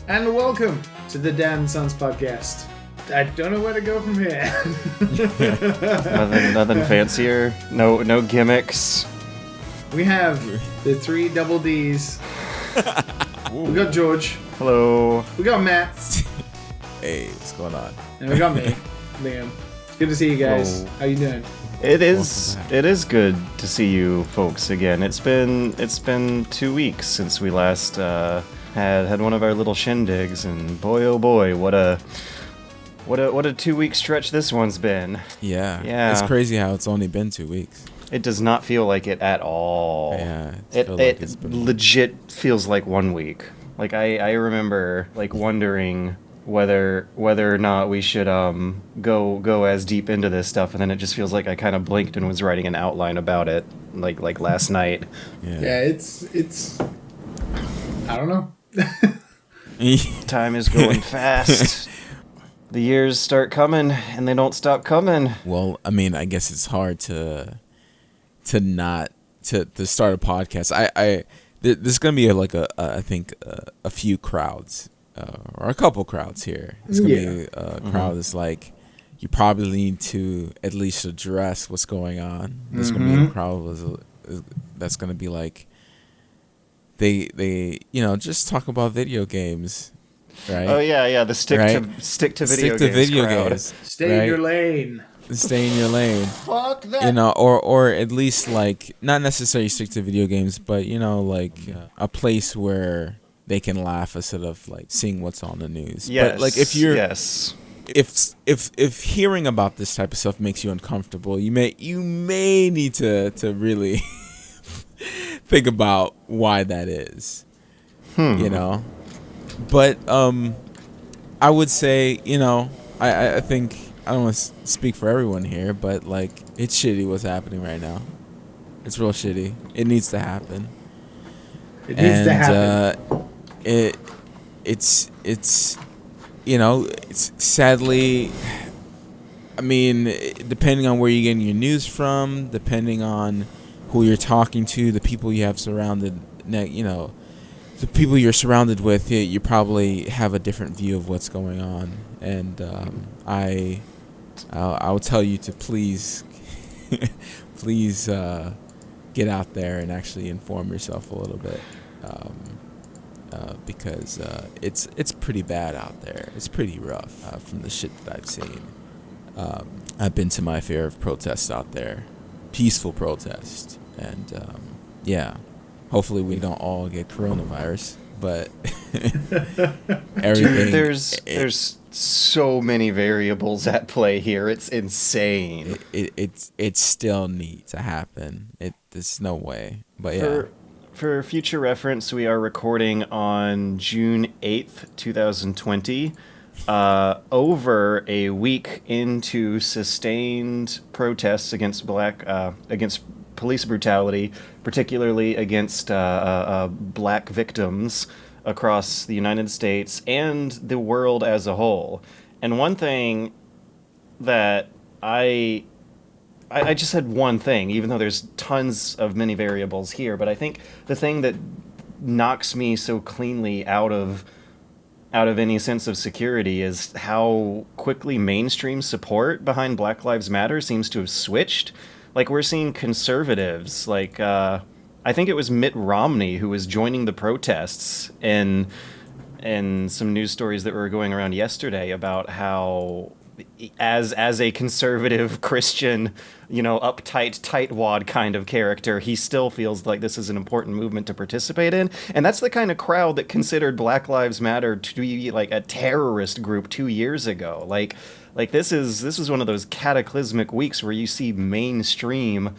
And welcome to the Dad and Sons podcast. I don't know where to go from here. nothing fancier. No gimmicks. We have the three double Ds. We got George. Hello. We got Matt. Hey, what's going on? And we got me, Liam. It's good to see you guys. Hello. How you doing? It is good to see you folks again. It's been 2 weeks since we last had one of our little shindigs, and boy oh boy, what a 2 week stretch this one's been. Yeah. It's crazy how it's only been 2 weeks. It does not feel like it at all. Yeah. It legit feels like 1 week. Like I remember like wondering whether or not we should go as deep into this stuff, and then it just feels like I kind of blinked and was writing an outline about it like last night. Yeah, it's I don't know. Time is going fast. The years start coming and they don't stop coming. Well, I mean, I guess it's hard to start a podcast. This is gonna be I think a few crowds. Or a couple crowds here. It's going to be a crowd that's like, you probably need to at least address what's going on. There's going to be a crowd that's going to be like, they just talk about video games, right? Oh yeah, the stick to video games. Stay in your lane. Stay in your lane. Fuck that. Or at least like, not necessarily stick to video games, but a place where they can laugh instead of like seeing what's on the news. Yes. But like if you're if hearing about this type of stuff makes you uncomfortable, you may need to really think about why that is. But I would say, I think, I don't want to speak for everyone here, but like it's shitty what's happening right now. It's real shitty. It needs to happen. It needs to happen. It's sadly, I mean, depending on where you're getting your news from, depending on who you're talking to, the people you have surrounded, the people you're surrounded with, you probably have a different view of what's going on. And I'll tell you to please get out there and actually inform yourself a little bit. Because it's pretty bad out there. It's pretty rough from the shit that I've seen. I've been to my fair of protests out there, peaceful protests, and hopefully we don't all get coronavirus. But everything. Dude, there's so many variables at play here. It's insane. It still needs to happen. There's no way. But yeah. For future reference, we are recording on June 8th, 2020, over a week into sustained protests against against police brutality, particularly against black victims across the United States and the world as a whole. And one thing that I just said one thing, even though there's tons of many variables here, but I think the thing that knocks me so cleanly out of any sense of security is how quickly mainstream support behind Black Lives Matter seems to have switched. Like, we're seeing conservatives, like, I think it was Mitt Romney who was joining the protests in some news stories that were going around yesterday about how as a conservative Christian, uptight, tightwad kind of character, he still feels like this is an important movement to participate in. And that's the kind of crowd that considered Black Lives Matter to be like a terrorist group 2 years ago. Like this is one of those cataclysmic weeks where you see mainstream,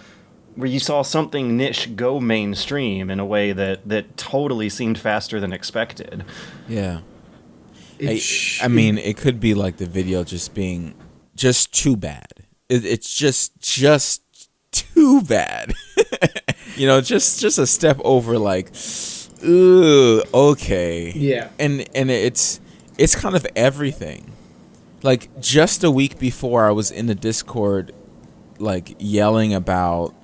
where you saw something niche go mainstream in a way that totally seemed faster than expected. Yeah. I memean, it could be like the video just being just too bad. It's just too bad. Just a step over, like, ooh, okay. Yeah. And it's kind of everything. Like, just a week before, I was in the Discord, like, yelling about,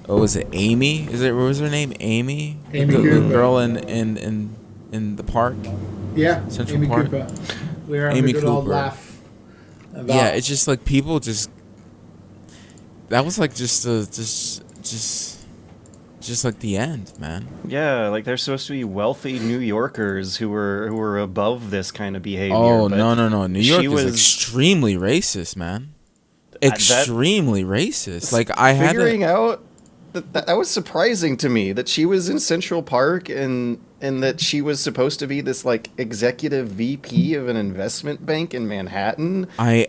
what was it, Amy? What was her name? Amy? Amy the Cooper. girl in the park? Yeah, Central Amy Park. Cooper. We were having Amy a good old Cooper. laugh. About Yeah, it's just like people just. That was like just like the end, man. Yeah, like they're supposed to be wealthy New Yorkers who were above this kind of behavior. Oh, but no. New York she is was extremely racist, man. that- Extremely racist. Like, I had figuring out that was surprising to me that she was in Central Park and that she was supposed to be this like executive VP of an investment bank in Manhattan. I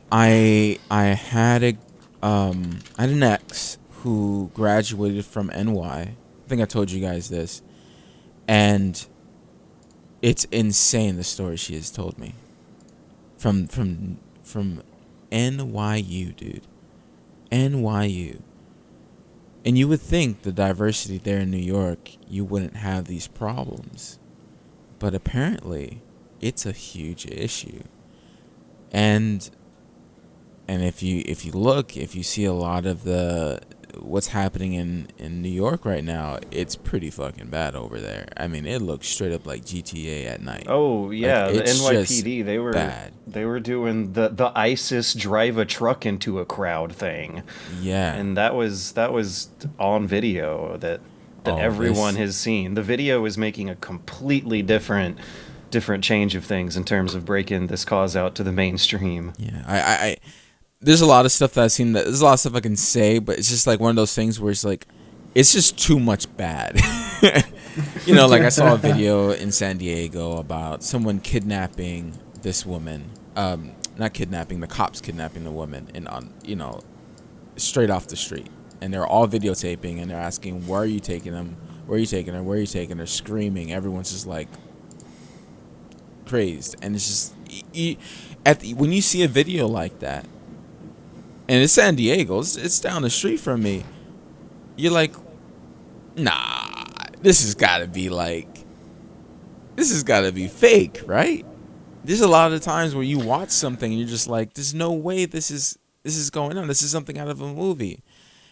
had an ex who graduated from NY. I think I told you guys this. And it's insane the story she has told me. From NYU, dude. NYU. And you would think the diversity there in New York, you wouldn't have these problems. But apparently, it's a huge issue. And if you look, if you see a lot of what's happening in New York right now, it's pretty fucking bad over there. I mean, it looks straight up like GTA at night. Oh yeah, Like, the it's NYPD just they were bad. they were doing the ISIS drive a truck into a crowd thing. Yeah. And that was on video that Oh, everyone this- has seen. The video is making a completely different change of things in terms of breaking this cause out to the mainstream. Yeah, I there's a lot of stuff that I've seen. There's a lot of stuff I can say, but it's just like one of those things where it's like, it's just too much bad. You know, like I saw a video in San Diego about someone kidnapping this woman. Not kidnapping, the cops kidnapping the woman, and straight off the street. And they're all videotaping, and they're asking, where are you taking them? Where are you taking her? Where are you taking her? Screaming. Everyone's just like crazed. And it's just, when you see a video like that, and it's San Diego, it's down the street from me, you're like, nah, this has got to be fake, right? There's a lot of times where you watch something and you're just like, there's no way this is going on. This is something out of a movie.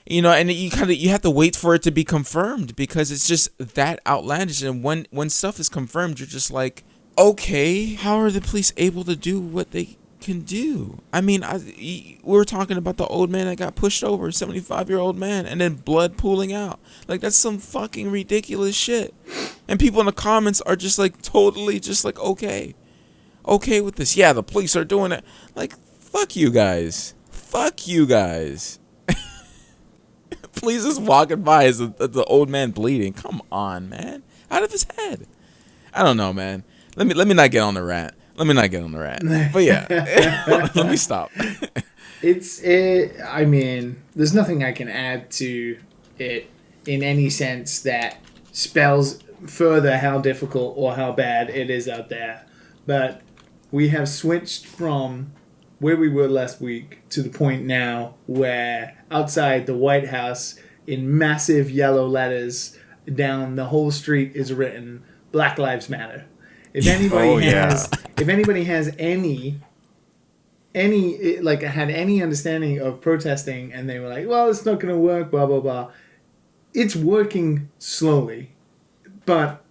You know, and you have to wait for it to be confirmed because it's just that outlandish. And when stuff is confirmed, you're just like, okay, how are the police able to do what they can do? I mean, we were talking about the old man that got pushed over, 75-year-old man, and then blood pooling out. Like, that's some fucking ridiculous shit. And people in the comments are just like totally just like okay with this. Yeah, the police are doing it. Like, fuck you guys. Police is walking by as the old man bleeding. Come on, man. Out of his head. I don't know, man. Let me not get on the rant. But yeah, let me stop. I mean, there's nothing I can add to it in any sense that spells further how difficult or how bad it is out there. But we have switched from where we were last week to the point now where outside the White House, in massive yellow letters down the whole street, is written "Black Lives Matter." If anybody if anybody has any had any understanding of protesting, and they were like, well, it's not going to work, blah blah blah, it's working slowly. But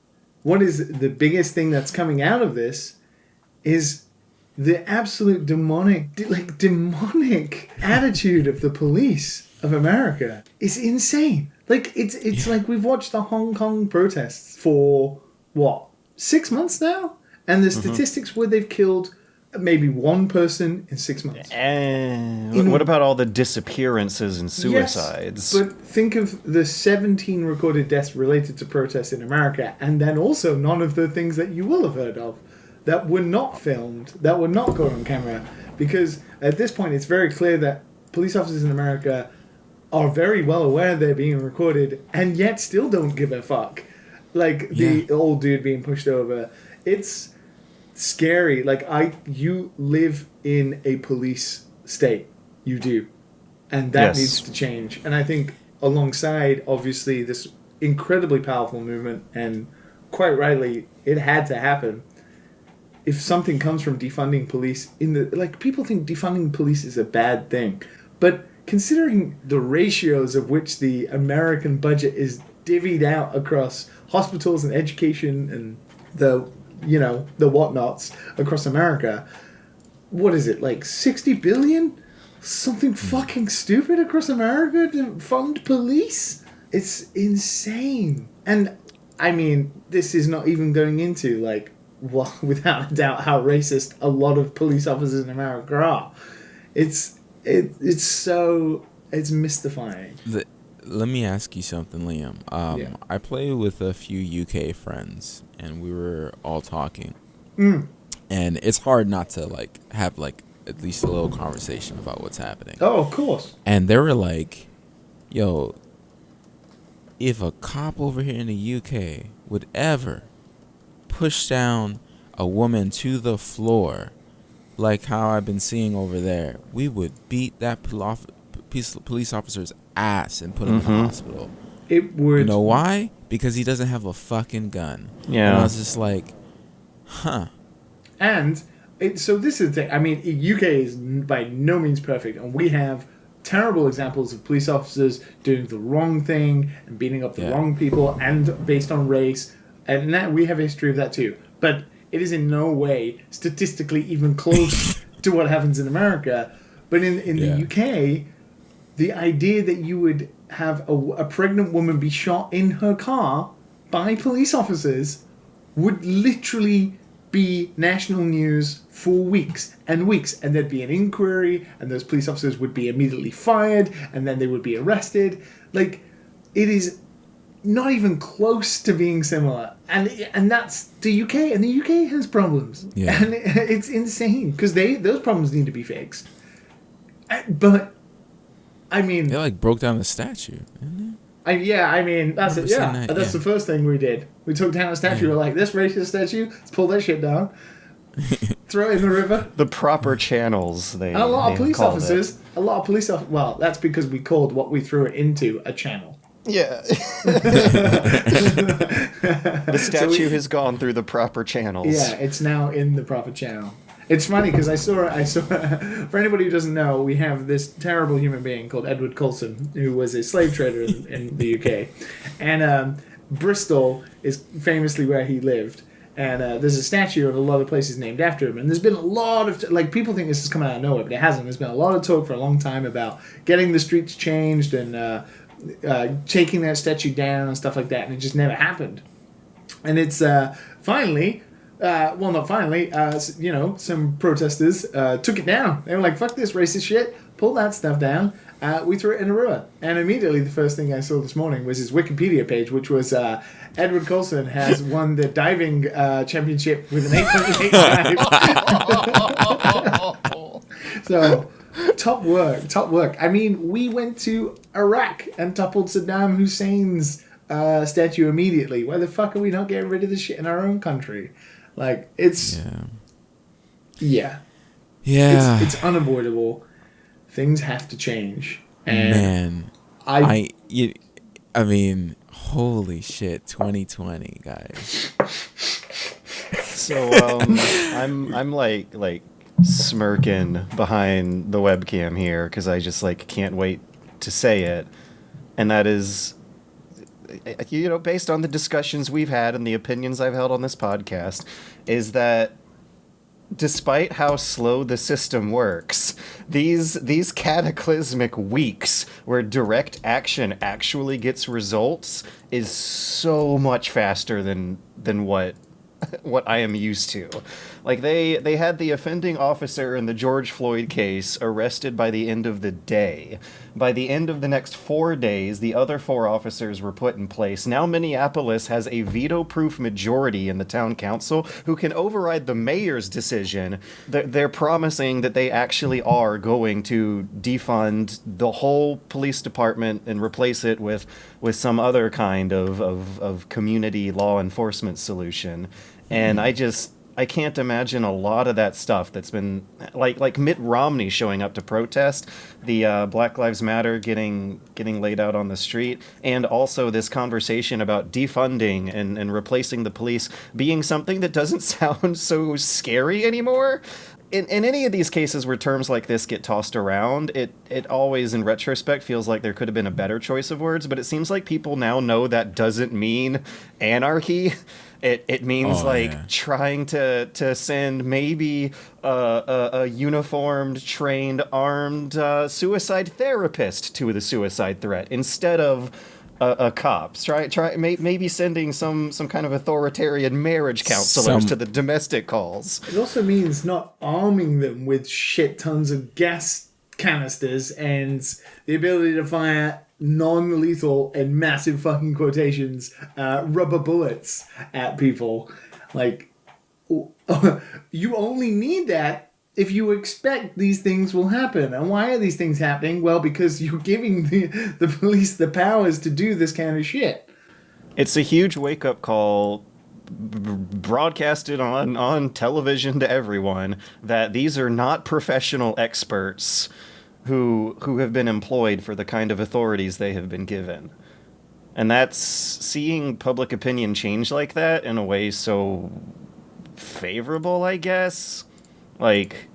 what is the biggest thing that's coming out of this is the absolute demonic attitude of the police of America. Is insane. Like it's like we've watched the Hong Kong protests for what, 6 months now, and the statistics where they've killed maybe one person in 6 months. And what about all the disappearances and suicides? Yes, but think of the 17 recorded deaths related to protests in America, and then also none of the things that you will have heard of that were not filmed, that were not caught on camera. Because at this point, it's very clear that police officers in America are very well aware they're being recorded, and yet still don't give a fuck. Like the old dude being pushed over. It's scary. Like, you live in a police state. You do. And that needs to change. And I think alongside, obviously, this incredibly powerful movement, and quite rightly, it had to happen. If something comes from defunding police, people think defunding police is a bad thing. But considering the ratios of which the American budget is divvied out across hospitals and education and the the whatnots across America. What is it, like 60 billion? Something fucking stupid across America to fund police? It's insane. And, I mean, this is not even going into, like, without a doubt, how racist a lot of police officers in America are. It's mystifying. Let me ask you something, Liam. Yeah. I play with a few UK friends, and we were all talking. And it's hard not to, like, have, like, at least a little conversation about what's happening. Oh, of course. And they were like, yo, if a cop over here in the UK would ever push down a woman to the floor, like how I've been seeing over there, we would beat that police officer's ass and put him in the hospital. It would. You know why? Because he doesn't have a fucking gun. Yeah. And I was just like, huh. And so this is the thing. I mean, UK is by no means perfect, and we have terrible examples of police officers doing the wrong thing and beating up the wrong people, and based on race, and that we have a history of that too. But it is in no way statistically even close to what happens in America. But in the UK, the idea that you would have a pregnant woman be shot in her car by police officers would literally be national news for weeks and weeks, and there'd be an inquiry, and those police officers would be immediately fired, and then they would be arrested. Like, it is not even close to being similar, and that's the UK, and the UK has problems, and it's insane because those problems need to be fixed. But I mean, they like broke down the statue, didn't they? I mean, that's it. Yeah, that's the first thing we did. We took down a statue. We're like, this racist statue. Let's pull that shit down. Throw it in the river. The proper channels. And a lot of police officers. Well, that's because we called what we threw it into a channel. Yeah. The statue has gone through the proper channels. Yeah, it's now in the proper channel. It's funny because I saw. For anybody who doesn't know, we have this terrible human being called Edward Colson, who was a slave trader in the UK, and Bristol is famously where he lived. And there's a statue in a lot of places named after him. And there's been a lot of people think this is coming out of nowhere, but it hasn't. There's been a lot of talk for a long time about getting the streets changed and taking that statue down and stuff like that, and it just never happened. And it's finally. Not finally, some protesters took it down. They were like, fuck this racist shit, pull that stuff down. We threw it in a river. And immediately the first thing I saw this morning was his Wikipedia page, which was Edward Colson has won the diving championship with an 8.8 dive. So, top work. I mean, we went to Iraq and toppled Saddam Hussein's statue immediately. Why the fuck are we not getting rid of this shit in our own country? Like, it's... Yeah. It's unavoidable. Things have to change. And I mean, holy shit, 2020, guys. So, I'm like smirking behind the webcam here because I just, like, can't wait to say it. And that is... based on the discussions we've had and the opinions I've held on this podcast, is that despite how slow the system works, these cataclysmic weeks where direct action actually gets results is so much faster than what I am used to. Like, they had the offending officer in the George Floyd case arrested by the end of the day. By the end of the next 4 days, the other 4 officers were put in place. Now Minneapolis has a veto-proof majority in the town council who can override the mayor's decision. They're promising that they actually are going to defund the whole police department and replace it with some other kind of community law enforcement solution. And I can't imagine a lot of that stuff that's been like Mitt Romney showing up to protest, the Black Lives Matter getting laid out on the street, and also this conversation about defunding and replacing the police being something that doesn't sound so scary anymore. In any of these cases where terms like this get tossed around, it always, in retrospect, feels like there could have been a better choice of words, but it seems like people now know that doesn't mean anarchy. It means trying to send maybe a uniformed, trained, armed suicide therapist to the suicide threat instead of a cop. Maybe sending some kind of authoritarian marriage counselors to the domestic calls. It also means not arming them with shit tons of gas canisters and the ability to fire non-lethal and massive fucking quotations rubber bullets at people. Like, you only need that if you expect these things will happen. And why are these things happening? Well, because you're giving the police the powers to do this kind of shit. It's a huge wake-up call broadcasted on television to everyone that these are not professional experts who have been employed for the kind of authorities they have been given. And that's seeing public opinion change like that in a way so favorable, I guess. Like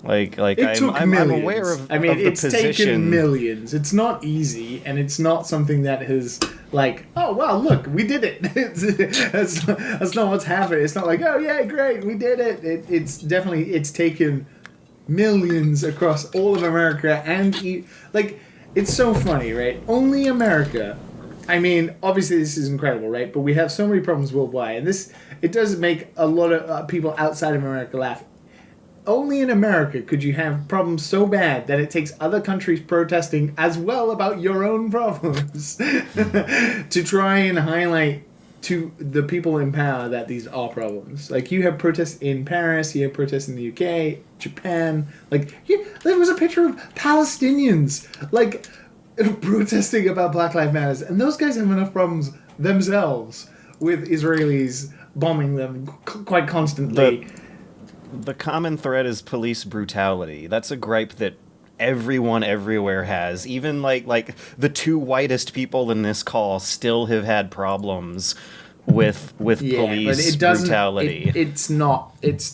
I'm aware of it's the position. Taken millions. It's not easy, and it's not something that has like, oh wow, look, we did it. That's not what's happening. It's not like, oh yeah, great, we did it. It's taken millions across all of America, and it's so funny, right? Only America. I mean, obviously this is incredible, right? But we have so many problems worldwide, and it does make a lot of people outside of America laugh. Only in America could you have problems so bad that it takes other countries protesting as well about your own problems to try and highlight to the people in power that these are problems. Like, you have protests in Paris, you have protests in the UK, Japan. There was a picture of Palestinians, protesting about Black Lives Matter, and those guys have enough problems themselves with Israelis bombing them quite constantly. The common thread is police brutality. That's a gripe that everyone everywhere has. Even like the two whitest people in this call still have had problems with police brutality. It's not. It's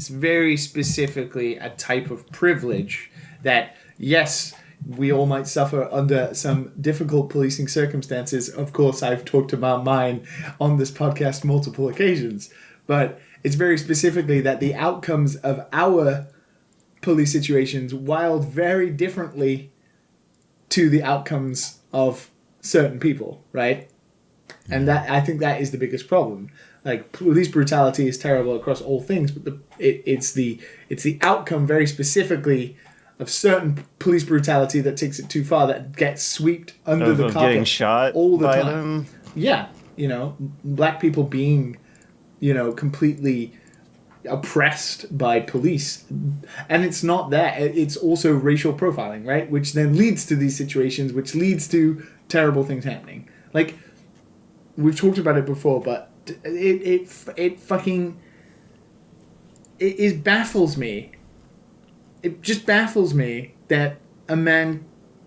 very specifically a type of privilege that, yes, we all might suffer under some difficult policing circumstances. Of course, I've talked about mine on this podcast multiple occasions, but it's very specifically that the outcomes of our police situations wild very differently to the outcomes of certain people, right? And that, I think, that is the biggest problem. Like, police brutality is terrible across all things, but it's the outcome very specifically of certain police brutality that takes it too far, that gets swept under the carpet, getting shot all the by time. Them. Yeah, black people being, completely oppressed by police. And it's not that. It's also racial profiling, right? Which then leads to these situations, which leads to terrible things happening. Like, we've talked about it before, but it baffles me. It just baffles me that a man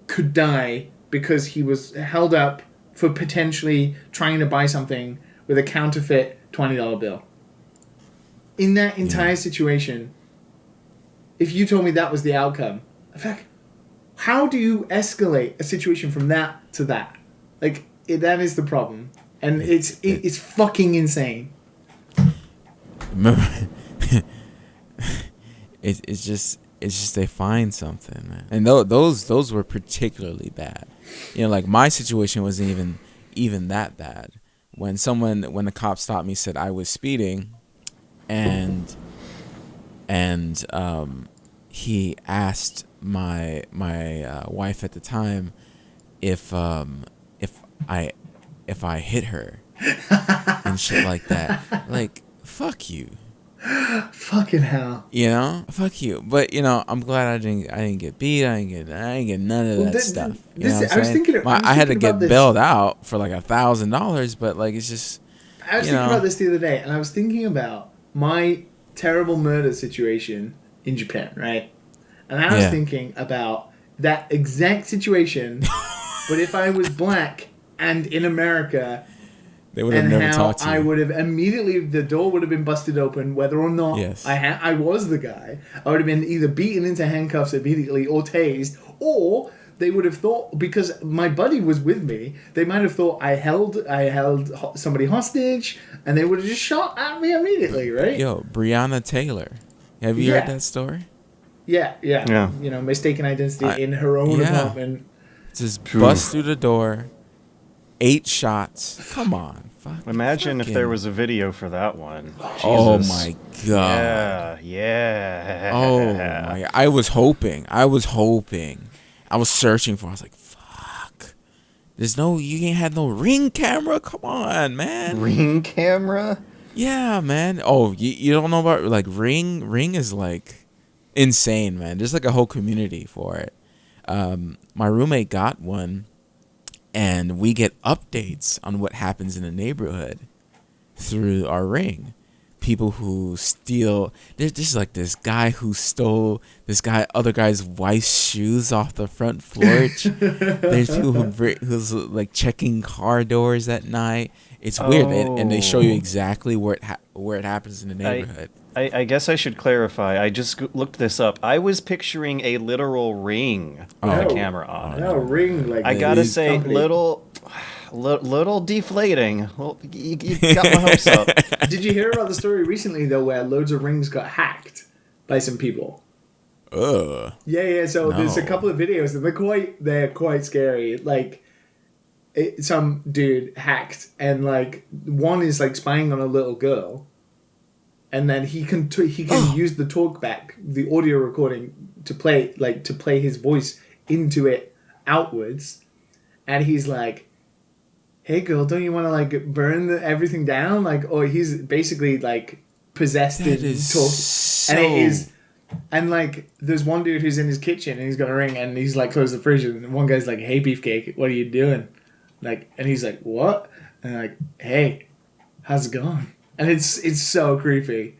could die because he was held up for potentially trying to buy something with a counterfeit $20 bill. In that entire situation, if you told me that was the outcome, I'd be like, how do you escalate a situation from that to that? That is the problem. And it's fucking insane. Remember, it's just they find something, man. And those were particularly bad. My situation wasn't even that bad. When the cop stopped me, said I was speeding, and he asked my wife at the time if I hit her and shit like that. Like, fuck you. Fucking hell. Fuck you. But I'm glad I didn't get beat. I didn't get none of that stuff. I had to get bailed out for like $1,000, but it's just. I was thinking about this the other day, and I was thinking about my terrible murder situation in Japan, right? And I was thinking about that exact situation, but if I was black and in America, they would have never talked to you. I would have immediately, the door would have been busted open, whether or not I was the guy. I would have been either beaten into handcuffs immediately or tased, or they would have thought, because my buddy was with me, they might have thought I held somebody hostage, and they would have just shot at me immediately, right? Yo, Breonna Taylor. Have you heard that story? Yeah. You know, mistaken identity in her own apartment. Just bust through the door. 8 shots. Come on. Imagine if there was a video for that one. Oh Jesus. my god. Yeah. Oh my god. I was hoping. I was searching for. I was like, fuck. You ain't had no Ring camera? Come on, man. Ring camera? Yeah, man. Oh, you don't know about like Ring? Ring is like insane, man. There's like a whole community for it. My roommate got one. And we get updates on what happens in the neighborhood through our Ring. People who steal. There's like this guy who stole other guy's wife's shoes off the front porch. There's people who's like checking car doors at night. It's weird, and they show you exactly where it happens in the neighborhood. I guess I should clarify. I just looked this up. I was picturing a literal ring with a camera on it. No, Ring. Like I gotta say, little deflating. Well, you got my hopes up. Did you hear about the story recently though, where loads of Rings got hacked by some people? Yeah. So there's a couple of videos, and they're quite scary. Like, some dude hacked, and like one is like spying on a little girl. And then he can use the talkback, the audio recording, to play his voice into it outwards, and he's like, "Hey girl, don't you want to like burn everything down?" Like, or he's basically like possessed in talk, and it is, and like there's one dude who's in his kitchen and he's got a ring and he's like closed the fridge, and one guy's like, "Hey beefcake, what are you doing?" Like, and he's like, "What?" And like, "Hey, how's it going?" And it's so creepy.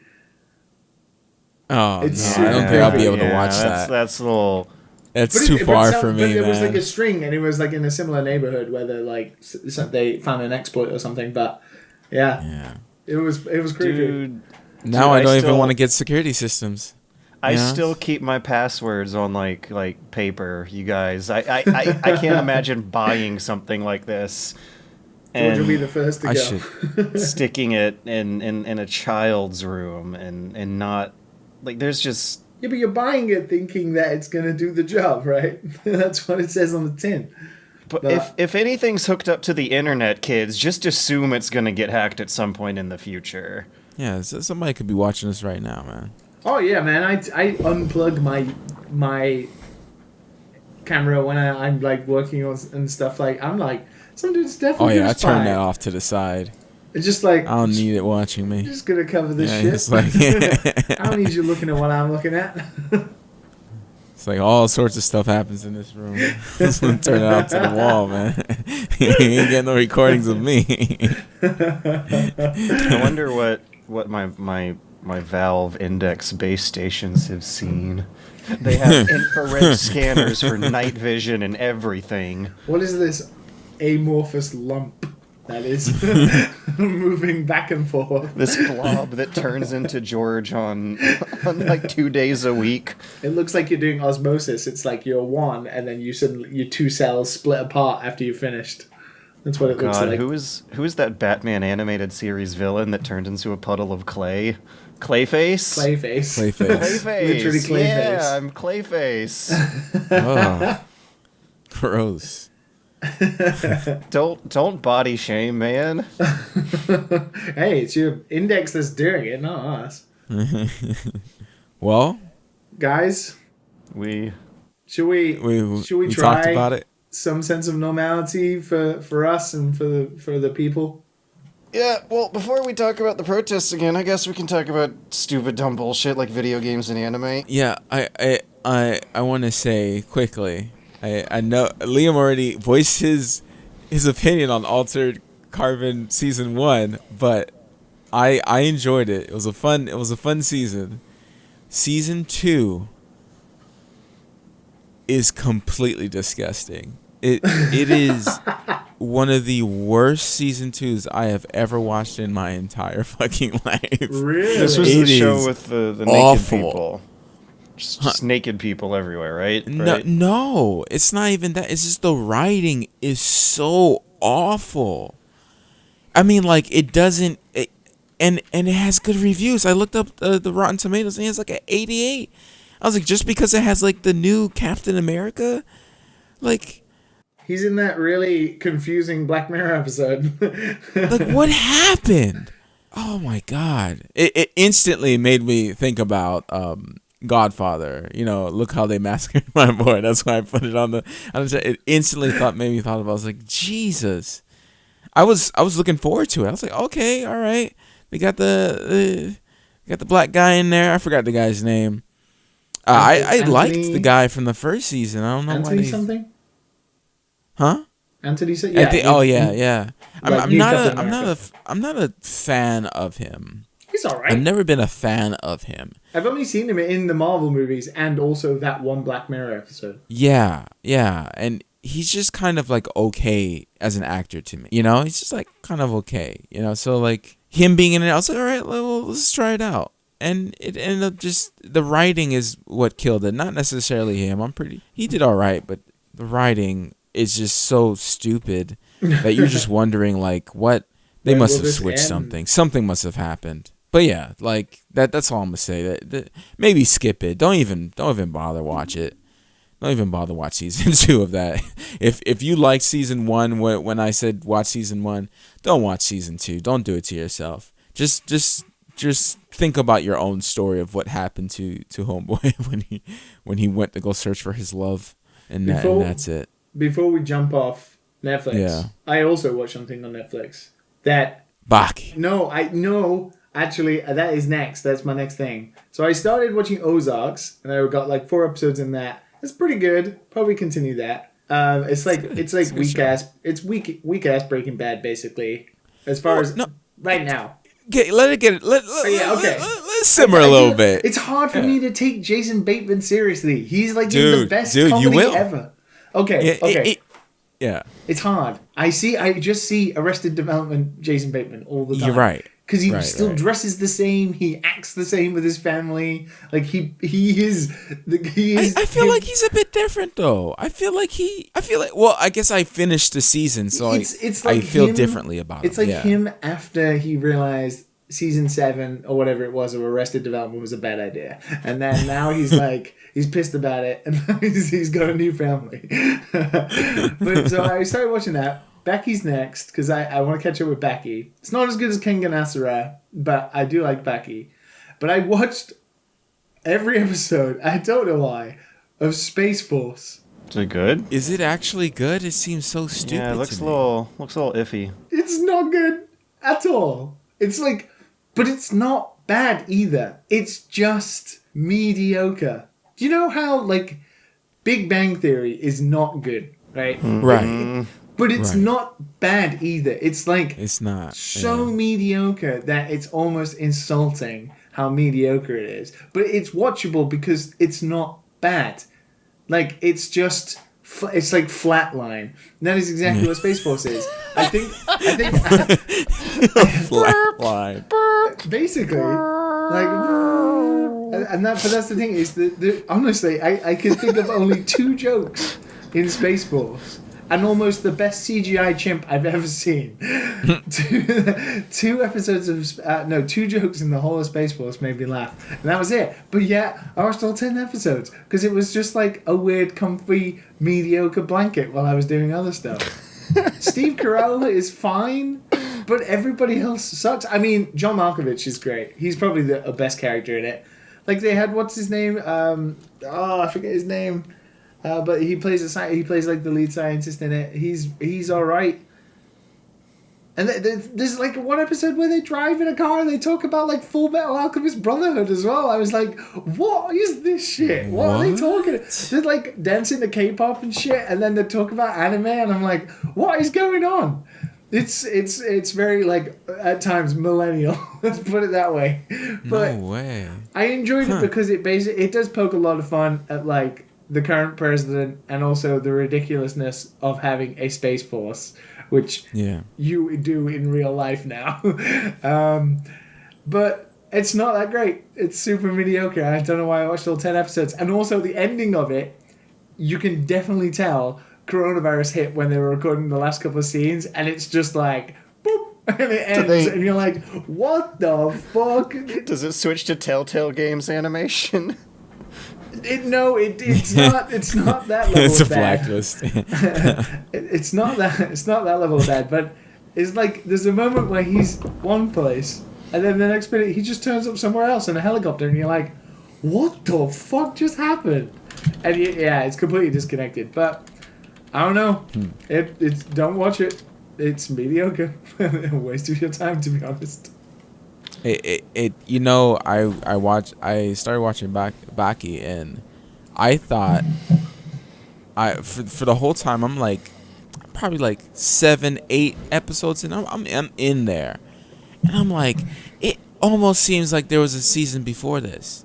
Oh, it's no, I don't think I'll be able to watch that. That's a little... That's too far for me, man. It was like a string, and it was like in a similar neighborhood where they found an exploit or something. But yeah. It was creepy. Dude, I don't even want to get security systems. I still keep my passwords on like paper, you guys. I can't imagine buying something like this. Would you be the first to go? Sticking it in a child's room and not like there's just but you're buying it thinking that it's gonna do the job, right? That's what it says on the tin. But if anything's hooked up to the internet, kids, just assume it's gonna get hacked at some point in the future. Yeah, so somebody could be watching us right now, man. Oh yeah, man! I unplug my camera when I'm like working on and stuff. Like I'm like. Some dude's definitely I turned that off to the side. It's just like... I don't need it watching me. I'm just going to cover this shit. It's like, I don't need you looking at what I'm looking at. It's like all sorts of stuff happens in this room. Just turn it out to the wall, man. You ain't getting no recordings of me. I wonder what my Valve Index base stations have seen. They have infrared scanners for night vision and everything. What is this amorphous lump that is moving back and forth? This blob that turns into George on like 2 days a week. It looks like you're doing osmosis. It's like you're one, and then your 2 cells split apart after you've finished. That's what it looks like. Who is that Batman animated series villain that turned into a puddle of clay? Clayface? Clayface. Literally Clayface. Yeah, I'm Clayface. Oh, gross. Don't body shame, man. Hey, it's your index that's doing it, not us. Well, guys, should we try talked about it? Some sense of normality for us and for the people? Yeah, well, before we talk about the protests again, I guess we can talk about stupid, dumb bullshit like video games and anime. Yeah, I want to say quickly. I know Liam already voiced his opinion on Altered Carbon Season 1, but I enjoyed it. It was a fun season. Season 2 is completely disgusting. It is one of the worst Season 2s I have ever watched in my entire fucking life. Really? This was the show with the naked people. Just naked people everywhere, right? No, it's not even that. It's just the writing is so awful. I mean, like, it doesn't... and it has good reviews. I looked up the Rotten Tomatoes, and it's like an 88. I was like, just because it has, like, the new Captain America? Like... He's in that really confusing Black Mirror episode. Like, what happened? Oh, my God. It instantly made me think about... Godfather, look how they massacred my boy. That's why I put it on the. It instantly made me thought about. I was like, Jesus. I was looking forward to it. I was like, okay, all right. They got the black guy in there. I forgot the guy's name. I liked the guy from the first season. I don't know Anthony why. Something? Huh? Anthony something? Yeah. Yeah. I'm not a fan of him. He's all right. I've never been a fan of him. I've only seen him in the Marvel movies and also that one Black Mirror episode. Yeah. And he's just kind of like okay as an actor to me. He's just like kind of okay. So like him being in it, I was like, all right, well, let's try it out. And it ended up just the writing is what killed it, not necessarily him. He did all right, but the writing is just so stupid that you're just wondering like what they must have switched something. Something must have happened. But yeah, like that's all I'm gonna say. That maybe skip it. Don't even bother watch it. Don't even bother watch season 2 of that. If you like season 1 when I said watch season 1, don't watch season 2. Don't do it to yourself. Just think about your own story of what happened to Homeboy when he went to go search for his love and that's it. Before we jump off Netflix, yeah. I also watched something on Netflix that Baki. No. Actually, that is next. That's my next thing. So I started watching Ozarks, and I got like 4 episodes in that. It's pretty good. Probably continue that. It's weak ass Breaking Bad basically. As far as right now. Let's simmer a little bit. It's hard for me to take Jason Bateman seriously. He's like in the best comedy ever. Okay. Yeah. It's hard. I just see Arrested Development Jason Bateman all the time. You're right. Because he still dresses the same. He acts the same with his family. Like he is. I feel like he's a bit different though. Well, I guess I finished the season, so it's I feel differently about it. It's like him after he realized season 7 or whatever it was of Arrested Development was a bad idea, and then now he's like he's pissed about it, and now he's got a new family. But so I started watching that. Baki's next, because I want to catch up with Baki. It's not as good as Kengan Asura, but I do like Baki. But I watched every episode, I don't know why, of Space Force. Is it good? Is it actually good? It seems so stupid. Yeah, it looks a little iffy. It's not good at all. It's like, but it's not bad either. It's just mediocre. Do you know how like Big Bang Theory is not good, right? Right. But it's not bad either. It's like it's not so mediocre that it's almost insulting how mediocre it is. But it's watchable because it's not bad. Like it's just it's like flatline. And that is exactly what Space Force is. I think flatline. Basically, like, but that's the thing is that honestly, I can think of only 2 jokes in Space Force. And almost the best CGI chimp I've ever seen. 2 episodes of 2 jokes in the whole of Space Force made me laugh, and that was it. But yeah, I watched all 10 episodes because it was just like a weird, comfy, mediocre blanket while I was doing other stuff. Steve Carell is fine, but everybody else sucks. I mean, John Malkovich is great. He's probably the best character in it. Like they had what's his name? I forget his name. But he plays like the lead scientist in it. He's all right. And there's like one episode where they drive in a car and they talk about like Full Metal Alchemist Brotherhood as well. I was like, what is this shit? What are they talking? They're like dancing to K-pop and shit, and then they talk about anime, and I'm like, what is going on? It's very like at times millennial. Let's put it that way. But no way. I enjoyed it because it does poke a lot of fun at like the current president and also the ridiculousness of having a space force, which you do in real life now. But It's not that great. It's super mediocre. I don't know why I watched all 10 episodes. And also the ending of it, you can definitely tell coronavirus hit when they were recording the last couple of scenes, and it's just like, boop, and it ends, and you're like, what the fuck? Does it switch to Telltale Games animation? It's not. It's not that level It's a of bad. blacklist. It's not that. It's not that level of bad. But it's like there's a moment where he's one place, and then the next minute he just turns up somewhere else in a helicopter, and you're like, what the fuck just happened? And yeah, it's completely disconnected. But I don't know. It's don't watch it. It's mediocre. A waste of your time, to be honest. You know, I started watching Baki, and I thought for the whole time I'm like probably like 7-8 episodes and I'm in there, and I'm like, it almost seems like there was a season before this.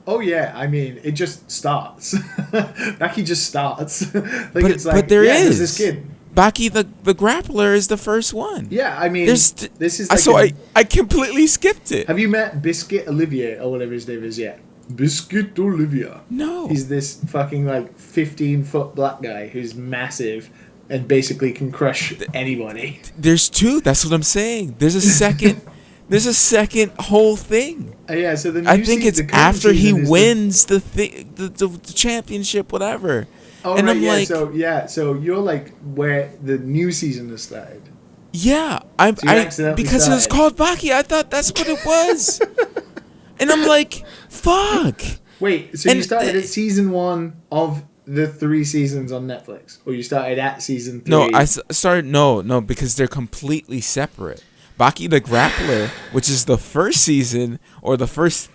Oh yeah, I mean it just starts. Baki just starts. Like, but it's like, but there there's is this kid. Baki the grappler is the first one. Yeah, I mean, This is like so I completely skipped it. Have you met Biscuit Olivier or whatever his name is yet? Biscuit Olivier. No. He's this fucking like 15-foot black guy who's massive and basically can crush anybody. There's two. That's what I'm saying. There's a second. There's a second whole thing. Yeah, so the new I think it's the current after he season is wins the championship, whatever. Oh, and right, I'm like, so you're like where the new season has started. yeah, So you accidentally because it was started. called Baki. I thought that's what it was, and I'm like, fuck. Wait, so you And, started at season 1 of the 3 seasons on Netflix, or you started at season 3? No, I started no because they're completely separate. Baki the Grappler, which is the first season or the first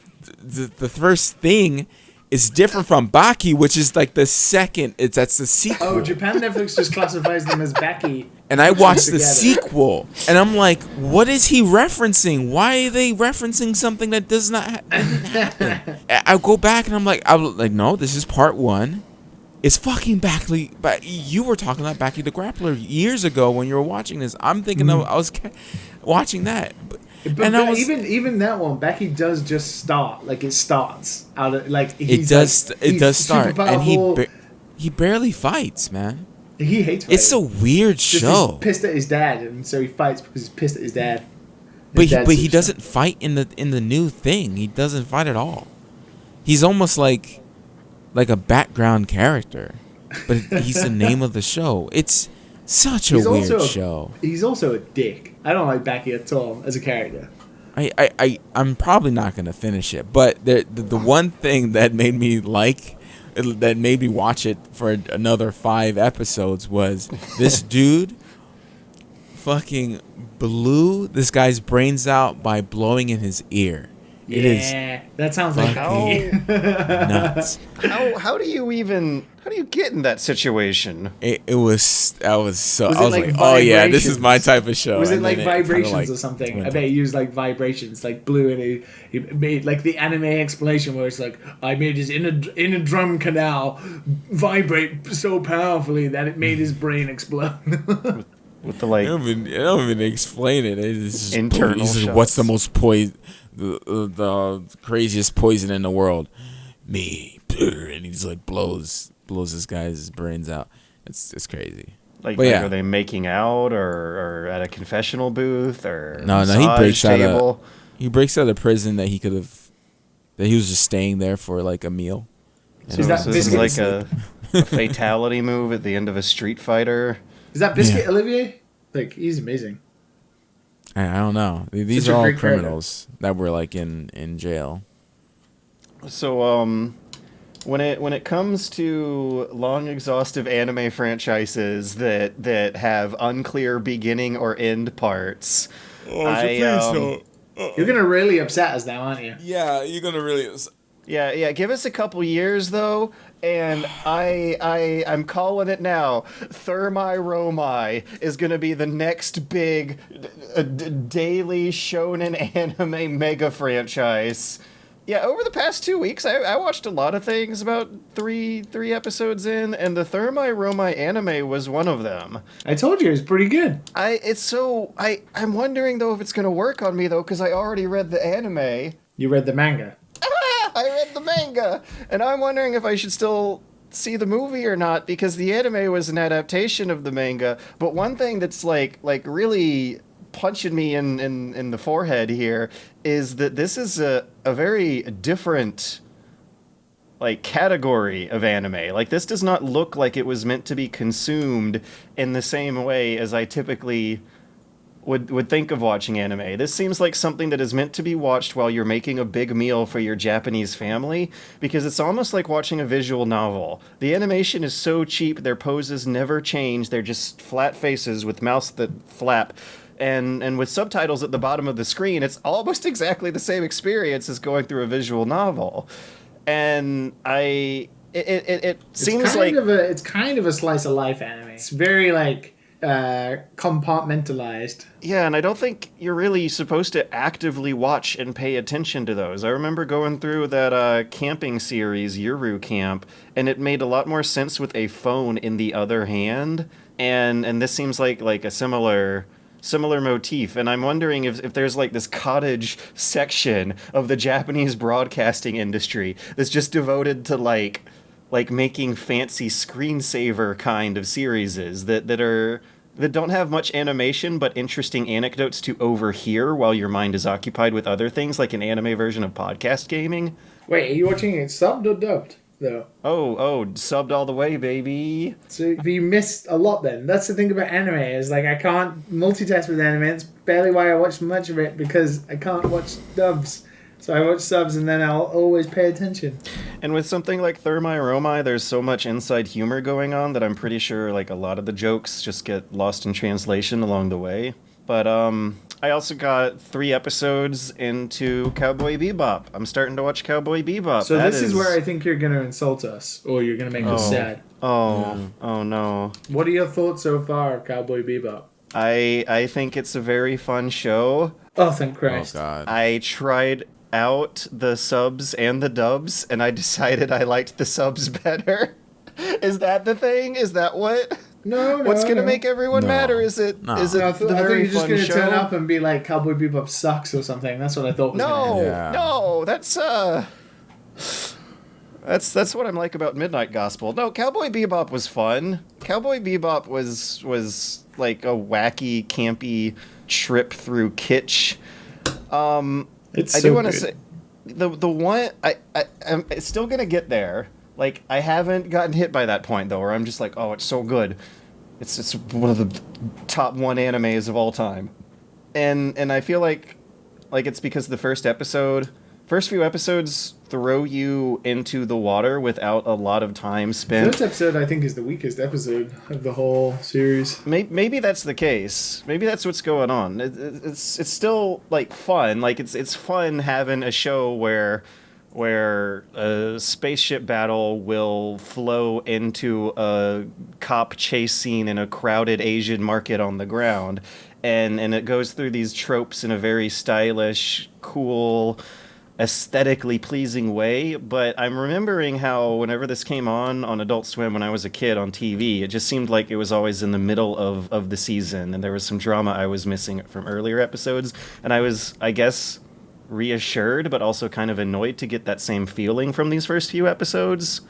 thing, is different from Baki, which is like the second. That's the sequel. Oh, Japan Netflix just classifies them as Baki. And I watched the together. sequel, and I'm like, what is he referencing? Why are they referencing something that does not didn't happen? I go back and I'm like, no, this is part 1. It's fucking Baki. But you were talking about Baki the Grappler years ago when you were watching this. I'm thinking I was watching that. But even that one, Baki does just start. Like it starts out of like he's it does start, and powerful. he barely fights, man. He hates fighting. It's a weird Just show. He's pissed at his dad, and so he fights because he's pissed at his dad. But His dad's he upset. doesn't fight in the new thing. He doesn't fight at all. He's almost like a background character, but he's the name of the show. It's such a weird show. He's also a dick. I don't like Baki at all as a character. I'm probably not gonna finish it, but the one thing that made me watch it for another 5 episodes was this dude fucking blew this guy's brains out by blowing in his ear. It is that sounds like Baki. nuts. How do you get in that situation? I was so Was I it was like like, oh yeah, this is my vibrations? type of show. Was it And like then kinda vibrations like or something? went I bet he used like vibrations, like blue, and he made like the anime explanation where it's like, I made his inner drum canal vibrate so powerfully that it made his brain explode. With the like I don't even explain it. It's just internal he says, shots. what's the most the craziest poison in the world? Me. And he just like blows this guy's brains out. It's crazy. Like, But yeah. are they making out or at a confessional booth or No, he massage breaks table? He breaks out of prison that he was just staying there for like a meal. So is that So this is Biscuit? like a fatality move at the end of a Street Fighter. Is that Biscuit Olivier? Like he's amazing. I don't know. These Such are a all great character. criminals that were like in jail. So when it comes to long exhaustive anime franchises that have unclear beginning or end parts, You're gonna really upset us now, aren't you? Yeah, you're gonna really. Yeah. Give us a couple years though, and I'm calling it now. Thermae Romae is gonna be the next big daily shonen anime mega franchise. Yeah, over the past 2 weeks, I watched a lot of things about three episodes in, and the Thermae Romae anime was one of them. I told you it was pretty good. I'm wondering though if it's gonna work on me though, because I already read the anime. You read the manga. I read the manga, and I'm wondering if I should still see the movie or not, because the anime was an adaptation of the manga. But one thing that's like really punching me in the forehead here is that this is a very different like category of anime. Like, this does not look like it was meant to be consumed in the same way as I typically would think of watching anime. This seems like something that is meant to be watched while you're making a big meal for your Japanese family, because it's almost like watching a visual novel. The animation is so cheap, their poses never change, they're just flat faces with mouths that flap. And with subtitles at the bottom of the screen, it's almost exactly the same experience as going through a visual novel. And it seems like it's kind of a slice of life anime. It's very like compartmentalized. Yeah, and I don't think you're really supposed to actively watch and pay attention to those. I remember going through that camping series, Yuru Camp, and it made a lot more sense with a phone in the other hand. And this seems like a similar motif, and I'm wondering if there's like this cottage section of the Japanese broadcasting industry that's just devoted to like making fancy screensaver kind of series that don't have much animation but interesting anecdotes to overhear while your mind is occupied with other things, like an anime version of podcast gaming. Wait, are you watching it subbed or dubbed though? Oh, subbed all the way, baby. So you missed a lot then. That's the thing about anime, is like I can't multitask with anime. It's barely why I watch much of it, because I can't watch dubs. So I watch subs and then I'll always pay attention. And with something like Thermae Romae, there's so much inside humor going on that I'm pretty sure like a lot of the jokes just get lost in translation along the way. But I also got 3 episodes into Cowboy Bebop. I'm starting to watch Cowboy Bebop. So this is where I think you're going to insult us, or you're going to make us sad. Oh no. What are your thoughts so far of Cowboy Bebop? I think it's a very fun show. Oh, thank Christ. Oh, God. I tried out the subs and the dubs, and I decided I liked the subs better. Is that the thing? Is that what? No. What's gonna make everyone mad, or is it? No. Is it I thought the very you were just fun going to show? turn up and be like, Cowboy Bebop sucks or something. That's what I thought was going to happen. Yeah. No, that's what I'm like about Midnight Gospel. No, Cowboy Bebop was fun. Cowboy Bebop was like a wacky, campy trip through kitsch. It's I so do want to good. say the one I'm still gonna get there. Like, I haven't gotten hit by that point though, where I'm just like, oh, it's so good. It's one of the top 1 animes of all time, and I feel like it's because the first few episodes throw you into the water without a lot of time spent. First episode, I think, is the weakest episode of the whole series. Maybe that's the case. Maybe that's what's going on. It's still like fun. Like it's fun having a show where a spaceship battle will flow into a cop chase scene in a crowded Asian market on the ground, and it goes through these tropes in a very stylish, cool, aesthetically pleasing way. But I'm remembering how whenever this came on Adult Swim when I was a kid on TV, it just seemed like it was always in the middle of the season, and there was some drama I was missing from earlier episodes, and I was, I guess, reassured but also kind of annoyed to get that same feeling from these first few episodes.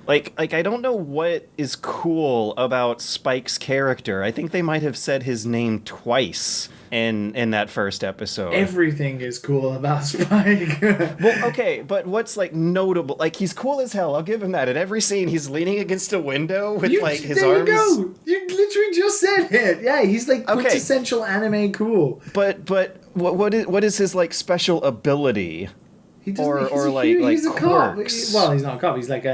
Like I don't know what is cool about Spike's character. I think they might have said his name twice in that first episode. Everything is cool about Spike. Well, okay, but what's like notable? Like, he's cool as hell. I'll give him that. In every scene, he's leaning against a window with like his there arms. You go. You literally just said it. Yeah, he's like Okay. quintessential anime cool. But what is his like special ability? He doesn't. He's a cop. Well, he's not a cop. He's like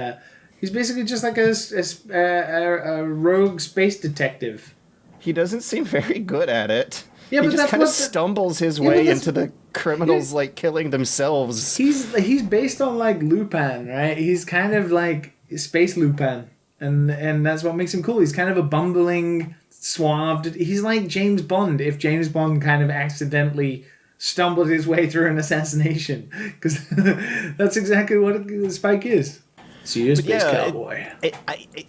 he's basically just like a rogue space detective. He doesn't seem very good at it. Yeah, he but just that's kind of what stumbles his Yeah, way but that's- into the criminals like killing themselves. He's based on like Lupin, right? He's kind of like Space Lupin, and that's what makes him cool. He's kind of a bumbling, suave. He's like James Bond if James Bond kind of accidentally stumbled his way through an assassination, because that's exactly what Spike is. So you're a space cowboy.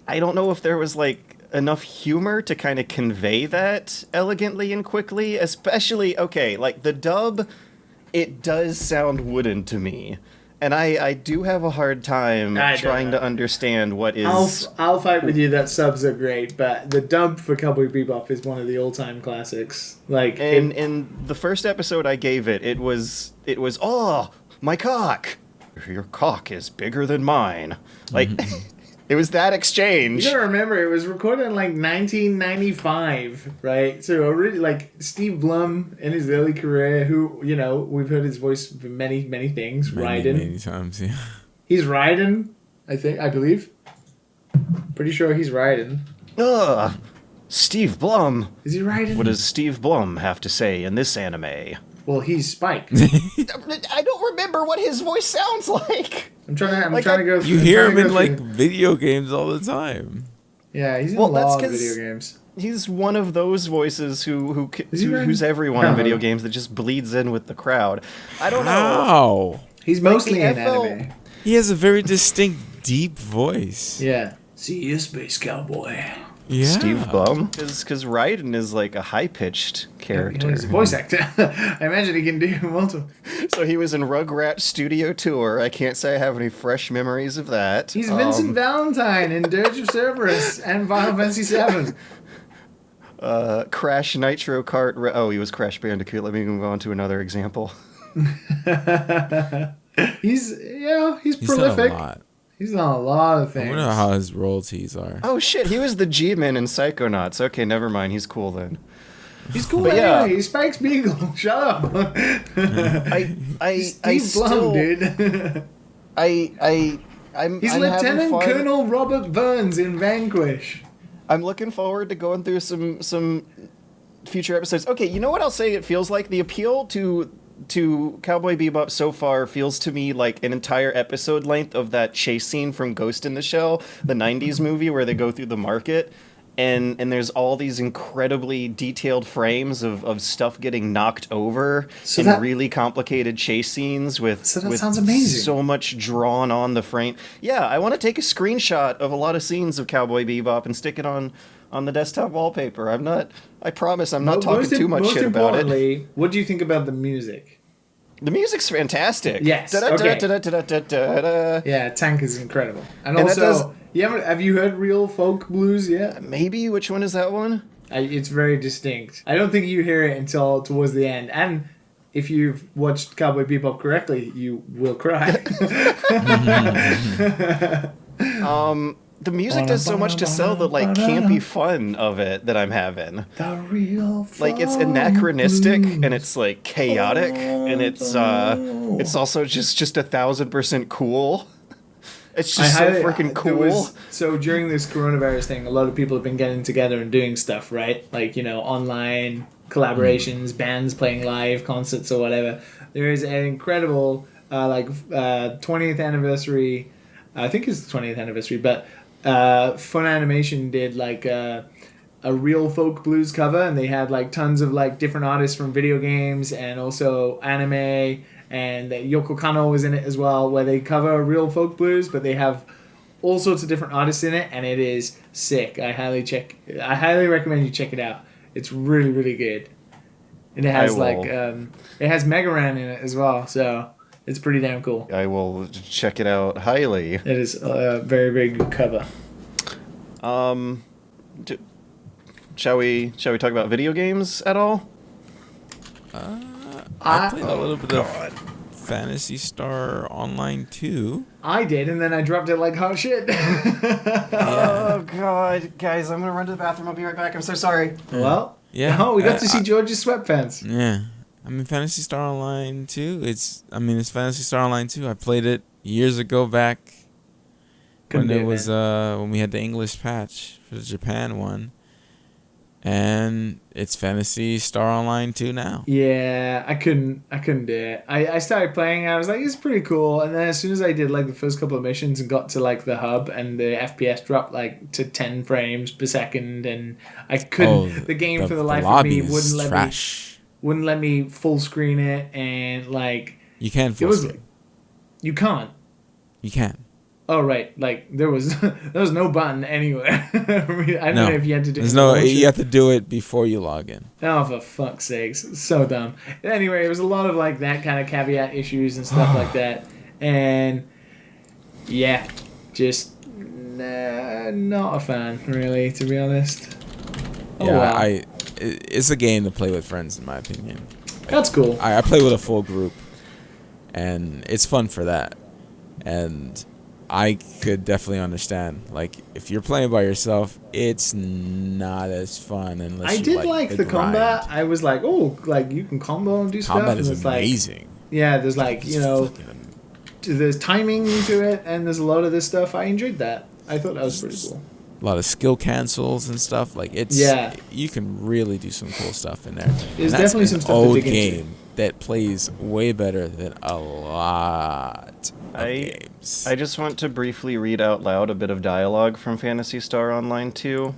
I don't know if there was like enough humor to kind of convey that elegantly and quickly, especially, okay, like the dub it does sound wooden to me. And I do have a hard time trying to understand what is... I'll fight with you that subs are great, but the dub for Cowboy Bebop is one of the all-time classics. Like, in the first episode I gave it was, oh, my cock. Your cock is bigger than mine. Like, it was that exchange. You gotta remember, it was recorded in like 1995, right? So already, like, Steve Blum in his early career, who, you know, we've heard his voice for many, many things. Raiden. Many times, yeah. He's Raiden, I believe. Pretty sure he's Raiden. Ugh. Steve Blum. Is he Raiden? What does Steve Blum have to say in this anime? Well, he's Spike. I don't remember what his voice sounds like. I'm trying to go through. You hear him in like video games all the time. Yeah, he's in a lot of video games. He's one of those voices who's everyone in video games that just bleeds in with the crowd. I don't know. He's mostly in anime. He has a very distinct, deep voice. Yeah. See you, Space Cowboy. Yeah. Steve Blum? Because Raiden is like a high-pitched character. He's a voice actor. I imagine he can do multiple. So he was in Rugrats Studio Tour. I can't say I have any fresh memories of that. He's Vincent Valentine in Dirge of Cerberus and Final Fantasy VII. Crash Nitro Kart. He was Crash Bandicoot. Let me move on to another example. He's prolific. Done a lot. He's done a lot of things. I wonder how his royalties are. Oh shit, he was the G-Man in Psychonauts. Okay, never mind. He's cool then. He's cool anyway. Yeah. He's Spike Spiegel. Shut up. Steve Blum, dude. He's Lieutenant Colonel Robert Burns in Vanquish. I'm looking forward to going through some future episodes. Okay, you know what I'll say? It feels like the appeal to Cowboy Bebop so far feels to me like an entire episode length of that chase scene from Ghost in the Shell, the 90s movie where they go through the market, and there's all these incredibly detailed frames of stuff getting knocked over really complicated chase scenes with sounds amazing. So much drawn on the frame. Yeah, I want to take a screenshot of a lot of scenes of Cowboy Bebop and stick it on the desktop wallpaper. I promise I'm not talking too much shit about it. What do you think about the music? The music's fantastic. Yes. Yeah, Tank is incredible. And also, have you heard Real Folk Blues yet? Maybe. Which one is that one? It's very distinct. I don't think you hear it until towards the end. And if you've watched Cowboy Bebop correctly, you will cry. The music does so much to sell the like campy fun of it that I'm having. The real like it's anachronistic and it's like chaotic and it's also just 1,000% cool. It's just so freaking cool. So during this coronavirus thing, a lot of people have been getting together and doing stuff, right? Like, you know, online collaborations, bands playing live concerts or whatever. There is an incredible 20th anniversary. I think it's the 20th anniversary, but Fun Animation did like a real folk blues cover, and they had like tons of like different artists from video games and also anime, and Yoko Kanno was in it as well, where they cover real folk blues, but they have all sorts of different artists in it, and it is sick. I highly recommend you check it out. It's really, really good. And it has it has Megaran in it as well, so it's pretty damn cool. I will check it out highly. It is a very, very good cover. Shall we talk about video games at all? I played a little bit of Phantasy Star Online 2. I did, and then I dropped it like hot shit. Oh, God. Guys, I'm going to run to the bathroom. I'll be right back. I'm so sorry. Well, we got to see George's sweatpants. Yeah. I mean, Phantasy Star Online 2, it's Phantasy Star Online 2. I played it years ago back when we had the English patch for the Japan one. And it's Phantasy Star Online 2 now. Yeah, I couldn't do it. I started playing, and I was like, it's pretty cool. And then as soon as I did like the first couple of missions and got to like the hub, and the FPS dropped like to 10 frames per second, and I couldn't. The game for the life of me wouldn't let me full screen it, and like you can full screen. You can't. You can. Oh right, like there was no button anywhere. I don't know if you had to do. You have to do it before you log in. Oh, for fuck's sakes, so dumb. Anyway, it was a lot of like that kind of caveat issues and stuff like that, and yeah, just not a fan really, to be honest. Oh, yeah, well. It's a game to play with friends, in my opinion. That's cool. I play with a full group, and it's fun for that. And I could definitely understand, like, if you're playing by yourself, it's not as fun unless you did like the grind. combat. I was like, oh, like you can combo and do stuff. Combat and is it's amazing. Like, yeah, there's like, there's timing to it, and there's a lot of this stuff. I enjoyed that. I thought that was pretty cool. A lot of skill cancels and stuff. Like, you can really do some cool stuff in there. There's definitely some stuff old to dig game into. that plays way better than a lot of games. I just want to briefly read out loud a bit of dialogue from Phantasy Star Online 2.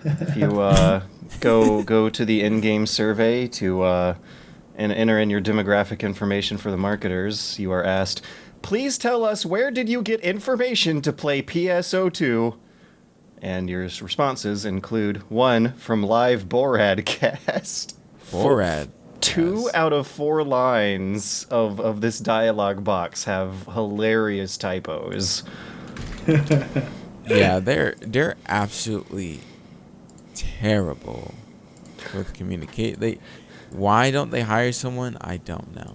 If you go to the in-game survey to and enter in your demographic information for the marketers, you are asked, please tell us, where did you get information to play PSO2? And your responses include 1 from live Boradcast. Borad. 2 out of 4 lines of this dialogue box have hilarious typos. Yeah, they're absolutely terrible with communicate. Why don't they hire someone? I don't know.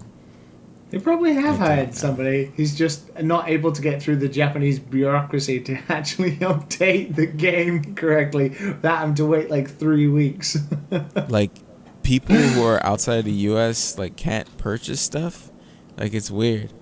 They probably have hired somebody. He's just not able to get through the Japanese bureaucracy to actually update the game correctly without having to wait like 3 weeks. Like, people who are outside of the U.S. like can't purchase stuff. Like, it's weird.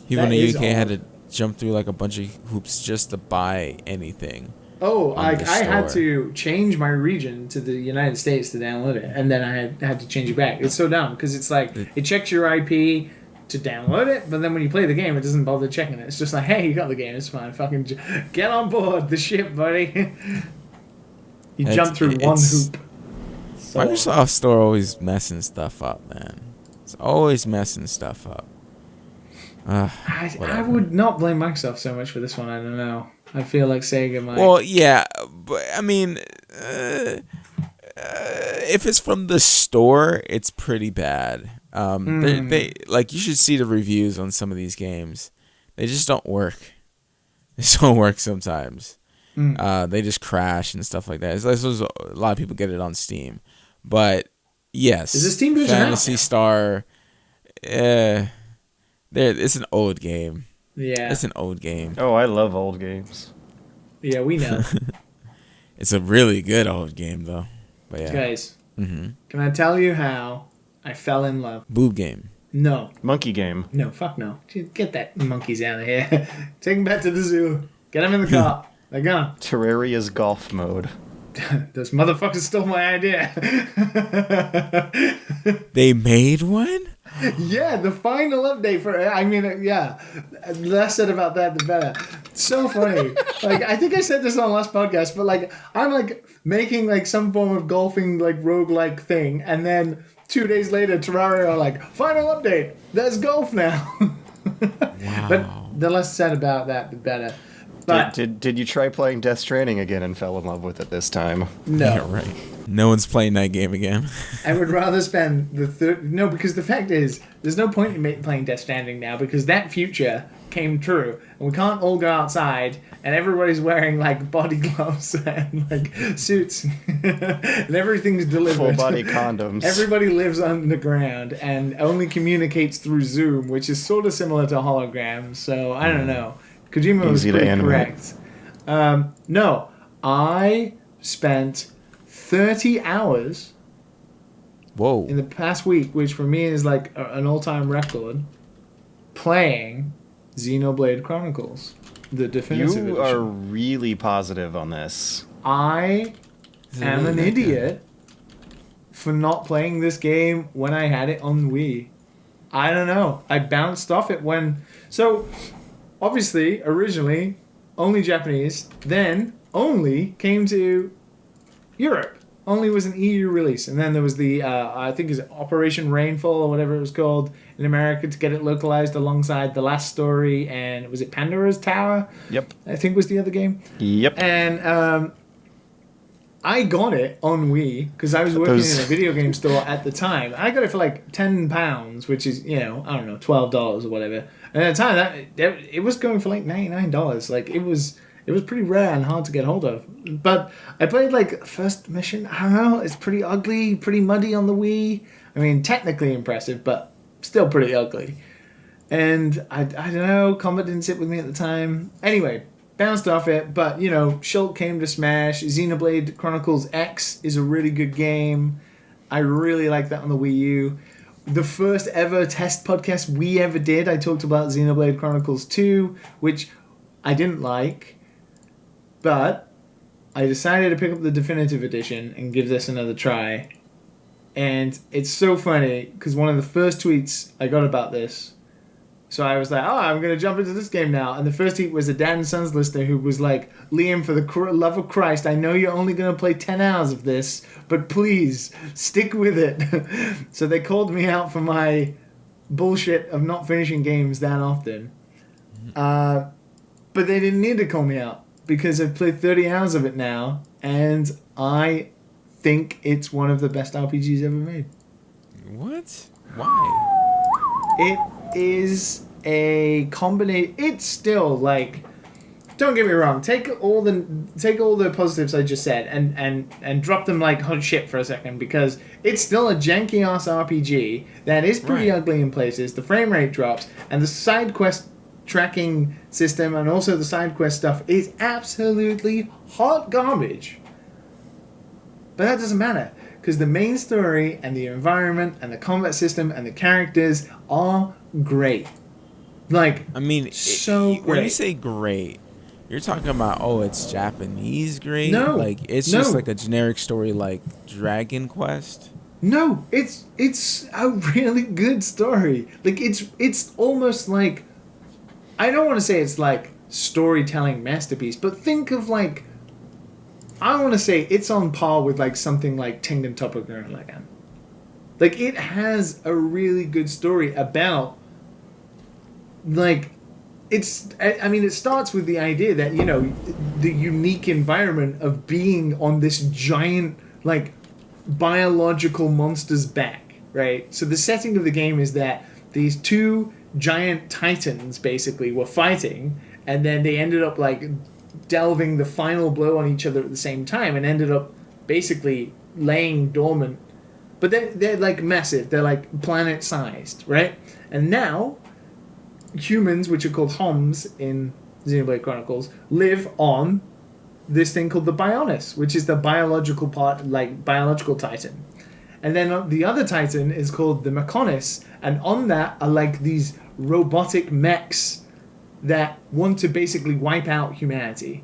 People in the UK had to jump through like a bunch of hoops just to buy anything. Oh, I had to change my region to the United States to download it, and then I had to change it back. It's so dumb because it's like it checks your IP to download it, but then when you play the game, it doesn't bother checking it. It's just like, hey, you got the game, it's fine. Fucking get on board the ship, buddy. You jump through one hoop. So, Microsoft Store always messing stuff up, man. It's always messing stuff up. I would not blame Microsoft so much for this one. I don't know. I feel like Sega might. Well, yeah, but I mean, if it's from the store, it's pretty bad. They like, you should see the reviews on some of these games. They just don't work. They just don't work sometimes. They just crash and stuff like that. A lot of people get it on Steam, but yes, is the Steam version Phantasy Star? It's an old game. Yeah, it's an old game. Oh, I love old games. Yeah, we know. It's a really good old game, though. But yeah, guys, can I tell you how I fell in love? Boob game. No. Monkey game. No, fuck no. Get that monkeys out of here. Take them back to the zoo. Get them in the car. They're gone. Terraria's golf mode. Those motherfuckers stole my idea. They made one? Yeah, the final update for it. I mean, yeah. The less said about that, the better. It's so funny. Like, I think I said this on the last podcast, but like, I'm like making like some form of golfing like roguelike thing, and then 2 days later, Terraria are like, final update. There's golf now. Wow. But the less said about that, the better. But Did you try playing Death Stranding again and fell in love with it this time? no. Yeah, right. No one's playing that game again. I would rather spend no, because the fact is, there's no point in playing Death Stranding now because that future came true, and we can't all go outside, and everybody's wearing like body gloves and like suits, and everything's delivered. Full body condoms. Everybody lives underground and only communicates through Zoom, which is sort of similar to holograms. So I don't know. Kojima was pretty correct. No, I spent 30 hours Whoa. in the past week, which for me is like an all-time record, playing Xenoblade Chronicles, the definitive edition. You are really positive on this. I am an idiot for not playing this game when I had it on Wii. I don't know. I bounced off it when... So, obviously, originally, only Japanese, then only came to Europe. Only was an EU release, and then there was the I think is Operation Rainfall or whatever it was called in America to get it localized alongside The Last Story, and was it Pandora's Tower? Yep. I think was the other game. Yep. And I got it on Wii because I was working in a video game store at the time. I got it for like £10, which is, I don't know, $12 or whatever. And at the time, that it was going for like $99. Like, it was pretty rare and hard to get hold of. But I played like first mission. I don't know. It's pretty ugly, pretty muddy on the Wii. I mean, technically impressive, but still pretty ugly. And I don't know. Combat didn't sit with me at the time. Anyway, bounced off it. But, Shulk came to Smash. Xenoblade Chronicles X is a really good game. I really like that on the Wii U. The first ever test podcast we ever did, I talked about Xenoblade Chronicles 2, which I didn't like. But I decided to pick up the definitive edition and give this another try. And it's so funny, because one of the first tweets I got about this, so I was like, I'm going to jump into this game now. And the first tweet was a Dad and Sons listener who was like, Liam, for the love of Christ, I know you're only going to play 10 hours of this, but please, stick with it. So they called me out for my bullshit of not finishing games that often. But they didn't need to call me out, because I've played 30 hours of it now, and I think it's one of the best RPGs ever made. What? Why? It is a combination. It's still like, don't get me wrong. Take all the positives I just said and drop them like hot shit for a second, because it's still a janky ass RPG that is pretty ugly in places. The frame rate drops, and the side quest tracking system and also the side quest stuff is absolutely hot garbage. But that doesn't matter, because the main story and the environment and the combat system and the characters are great. Like, I mean, great. When you say great, you're talking about, it's Japanese great? No. Like, it's just like a generic story like Dragon Quest? No, it's a really good story. Like, it's almost like, I don't want to say it's like storytelling masterpiece, but think of like, I want to say it's on par with like something like Tengen Toppa Gurren Lagann. Like, it has a really good story about, like, it starts with the idea that, the unique environment of being on this giant, like, biological monster's back, right? So the setting of the game is that these two giant titans basically were fighting, and then they ended up like delving the final blow on each other at the same time, and ended up basically laying dormant. But they're like massive, they're like planet sized, right? And now humans, which are called Homs in Xenoblade Chronicles, live on this thing called the Bionis, which is the biological titan. And then the other titan is called the Mechonis, and on that are like these robotic mechs that want to basically wipe out humanity.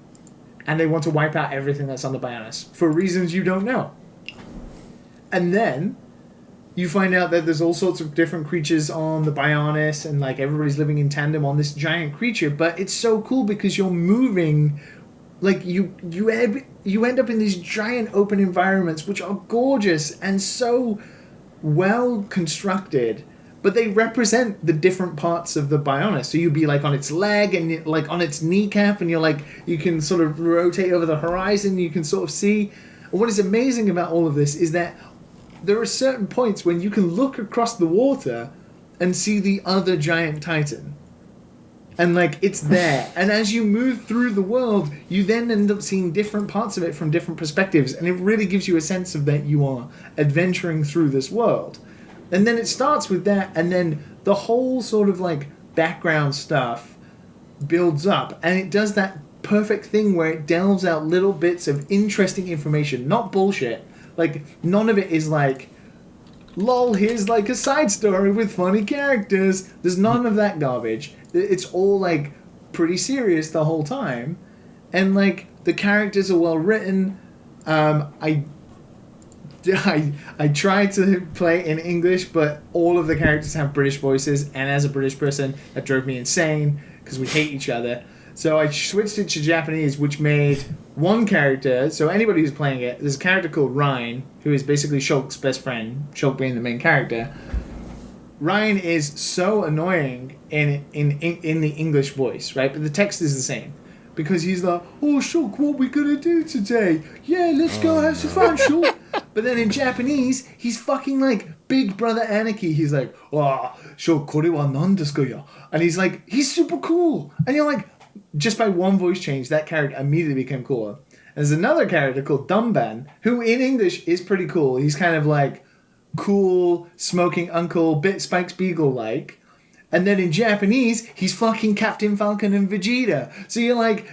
And they want to wipe out everything that's on the Bionis for reasons you don't know. And then you find out that there's all sorts of different creatures on the Bionis, and like everybody's living in tandem on this giant creature. But it's so cool because you're moving, like you end up in these giant open environments which are gorgeous and so well constructed. But they represent the different parts of the Bionis. So you'd be like on its leg and like on its kneecap, and you're like, you can sort of rotate over the horizon. You can sort of see. And what is amazing about all of this is that there are certain points when you can look across the water and see the other giant titan. And like, it's there. And as you move through the world, you then end up seeing different parts of it from different perspectives. And it really gives you a sense of that you are adventuring through this world. And then it starts with that, and then the whole sort of like background stuff builds up, and it does that perfect thing where it delves out little bits of interesting information, not bullshit. Like, none of it is like, lol, here's like a side story with funny characters. There's none of that garbage. It's all like pretty serious the whole time, and like the characters are well written. I tried to play in English, but all of the characters have British voices, and as a British person, that drove me insane because we hate each other. So I switched it to Japanese, which made one character, so anybody who's playing it, there's a character called Ryan, who is basically Shulk's best friend, Shulk being the main character. Ryan is so annoying in the English voice, right? But the text is the same. Because he's like, oh, Shulk, what we gonna do today? Yeah, let's go have some fun, Shulk. But then in Japanese, he's fucking like Big Brother Anarchy. He's like, oh, Shulk, kore wa nan desu ka ya? And he's like, he's super cool. And you're like, just by one voice change, that character immediately became cooler. And there's another character called Dumban, who in English is pretty cool. He's kind of like cool, smoking uncle, bit Spike Spiegel-like. And then in Japanese, he's fucking Captain Falcon and Vegeta. So you're like,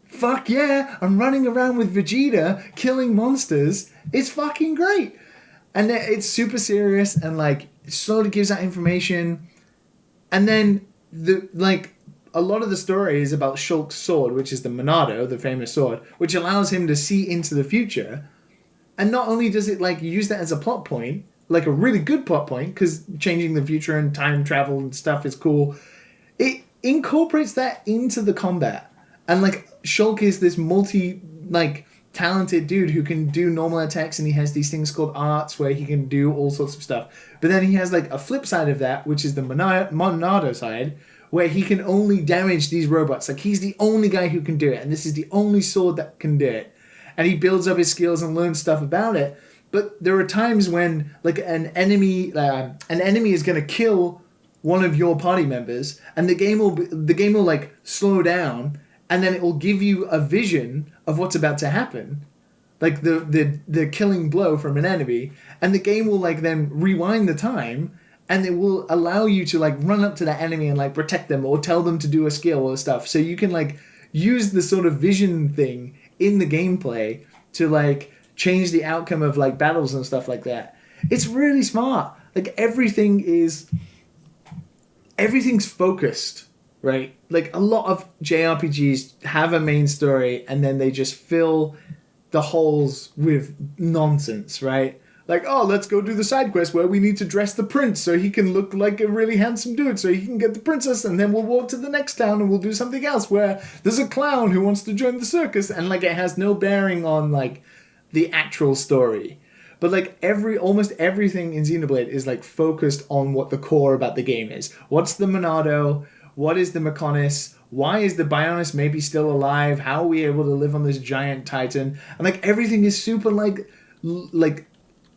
fuck yeah, I'm running around with Vegeta, killing monsters. It's fucking great. And it's super serious and like, it slowly gives out information. And then a lot of the story is about Shulk's sword, which is the Monado, the famous sword, which allows him to see into the future. And not only does it like use that as a plot point, like a really good plot point, because changing the future and time travel and stuff is cool, it incorporates that into the combat. And like Shulk is this talented dude who can do normal attacks, and he has these things called arts where he can do all sorts of stuff. But then he has like a flip side of that, which is the Monado side, where he can only damage these robots. Like he's the only guy who can do it, and this is the only sword that can do it. And he builds up his skills and learns stuff about it. But there are times when like an enemy is going to kill one of your party members, and the game will like slow down, and then it will give you a vision of what's about to happen, like the killing blow from an enemy, and the game will like then rewind the time, and it will allow you to like run up to that enemy and like protect them or tell them to do a skill or stuff. So you can like use the sort of vision thing in the gameplay to like change the outcome of like battles and stuff like that. It's really smart. Like everything's focused, right? Like a lot of JRPGs have a main story and then they just fill the holes with nonsense, right? Like, oh, let's go do the side quest where we need to dress the prince so he can look like a really handsome dude so he can get the princess, and then we'll walk to the next town and we'll do something else where there's a clown who wants to join the circus, and like it has no bearing on like the actual story. But like almost everything in Xenoblade is like focused on what the core about the game is. What's the Monado? What is the Mechonis? Why is the Bionis maybe still alive? How are we able to live on this giant titan? And like everything is super like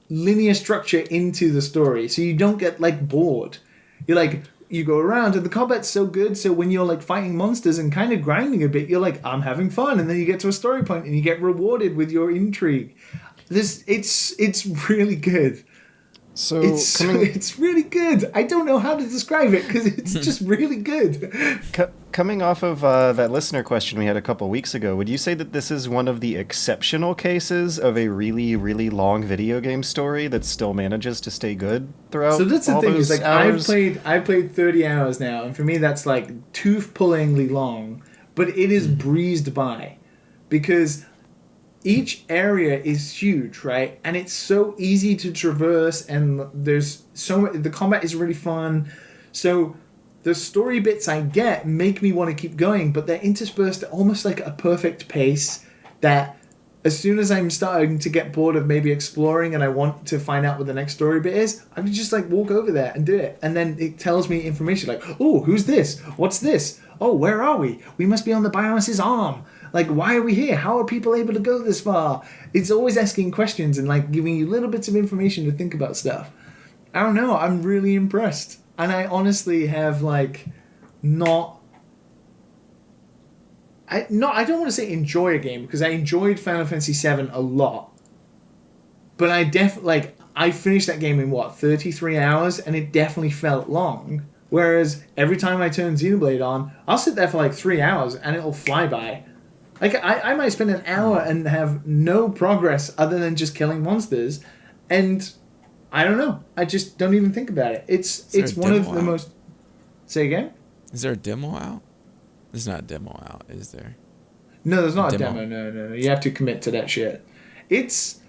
linear structure into the story, so you don't get like bored. You go around and the combat's so good, so when you're like fighting monsters and kind of grinding a bit, you're like, I'm having fun, and then you get to a story point and you get rewarded with your intrigue. It's really good. So it's really good. I don't know how to describe it because it's just really good. Coming off of that listener question we had a couple weeks ago, would you say that this is one of the exceptional cases of a really, really long video game story that still manages to stay good throughout? So that's the thing, is like hours? I've played 30 hours now, and for me that's like tooth-pullingly long, but it is breezed by because each area is huge, right? And it's so easy to traverse, and the combat is really fun. So the story bits I get make me want to keep going, but they're interspersed at almost like a perfect pace that as soon as I'm starting to get bored of maybe exploring and I want to find out what the next story bit is, I can just like walk over there and do it. And then it tells me information like, oh, who's this? What's this? Oh, where are we? We must be on the Bionis' arm. Like, why are we here? How are people able to go this far? It's always asking questions and like giving you little bits of information to think about stuff. I don't know. I'm really impressed. And I honestly have like I don't want to say enjoy a game because I enjoyed Final Fantasy VII a lot. But I finished that game in 33 hours, and it definitely felt long. Whereas every time I turn Xenoblade on, I'll sit there for like 3 hours and it'll fly by. Like I might spend an hour and have no progress other than just killing monsters, and I don't know. I just don't even think about it. It's one of the most. Say again? Is there a demo out? There's not a demo out, is there? No, there's not a demo. No. You have to commit to that shit. It's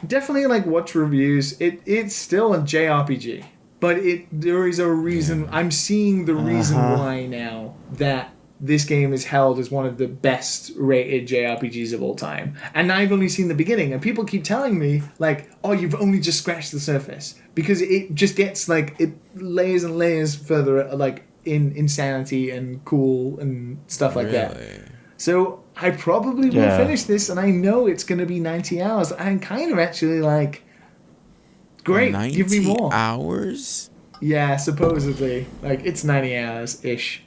definitely like watch reviews. It's still a JRPG, but there is a reason. Yeah. I'm seeing the reason why now that this game is held as one of the best rated JRPGs of all time. And I've only seen the beginning, and people keep telling me, like, oh, you've only just scratched the surface. Because it just gets, like, it layers and layers further, like, in insanity and cool and stuff like that. So I probably will finish this, and I know it's going to be 90 hours. I'm kind of actually like, great, give me more. 90 hours? Yeah, supposedly. Like, it's 90 hours-ish.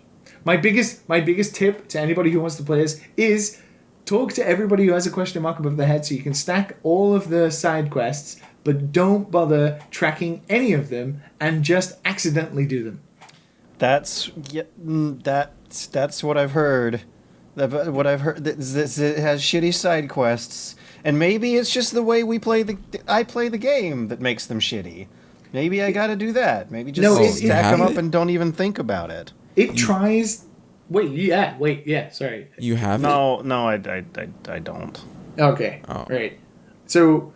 My biggest tip to anybody who wants to play this is talk to everybody who has a question mark above their head so you can stack all of the side quests, but don't bother tracking any of them and just accidentally do them. That's what I've heard. What I've heard is it has shitty side quests, and maybe it's just the way I play the game that makes them shitty. Maybe I got to do that. Maybe just stack them up and don't even think about it. It tries. Sorry. You have No, I don't. Okay. Oh. Right. So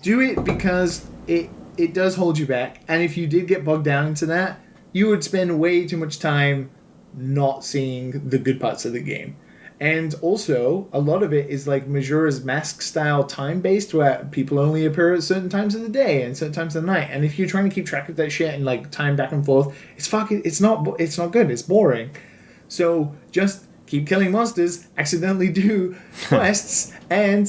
do it because it does hold you back, and if you did get bogged down into that, you would spend way too much time not seeing the good parts of the game. And also, a lot of it is like Majora's Mask style time based, where people only appear at certain times of the day and certain times of the night. And if you're trying to keep track of that shit and like time back and forth, it's not good. It's boring. So just keep killing monsters, accidentally do quests, and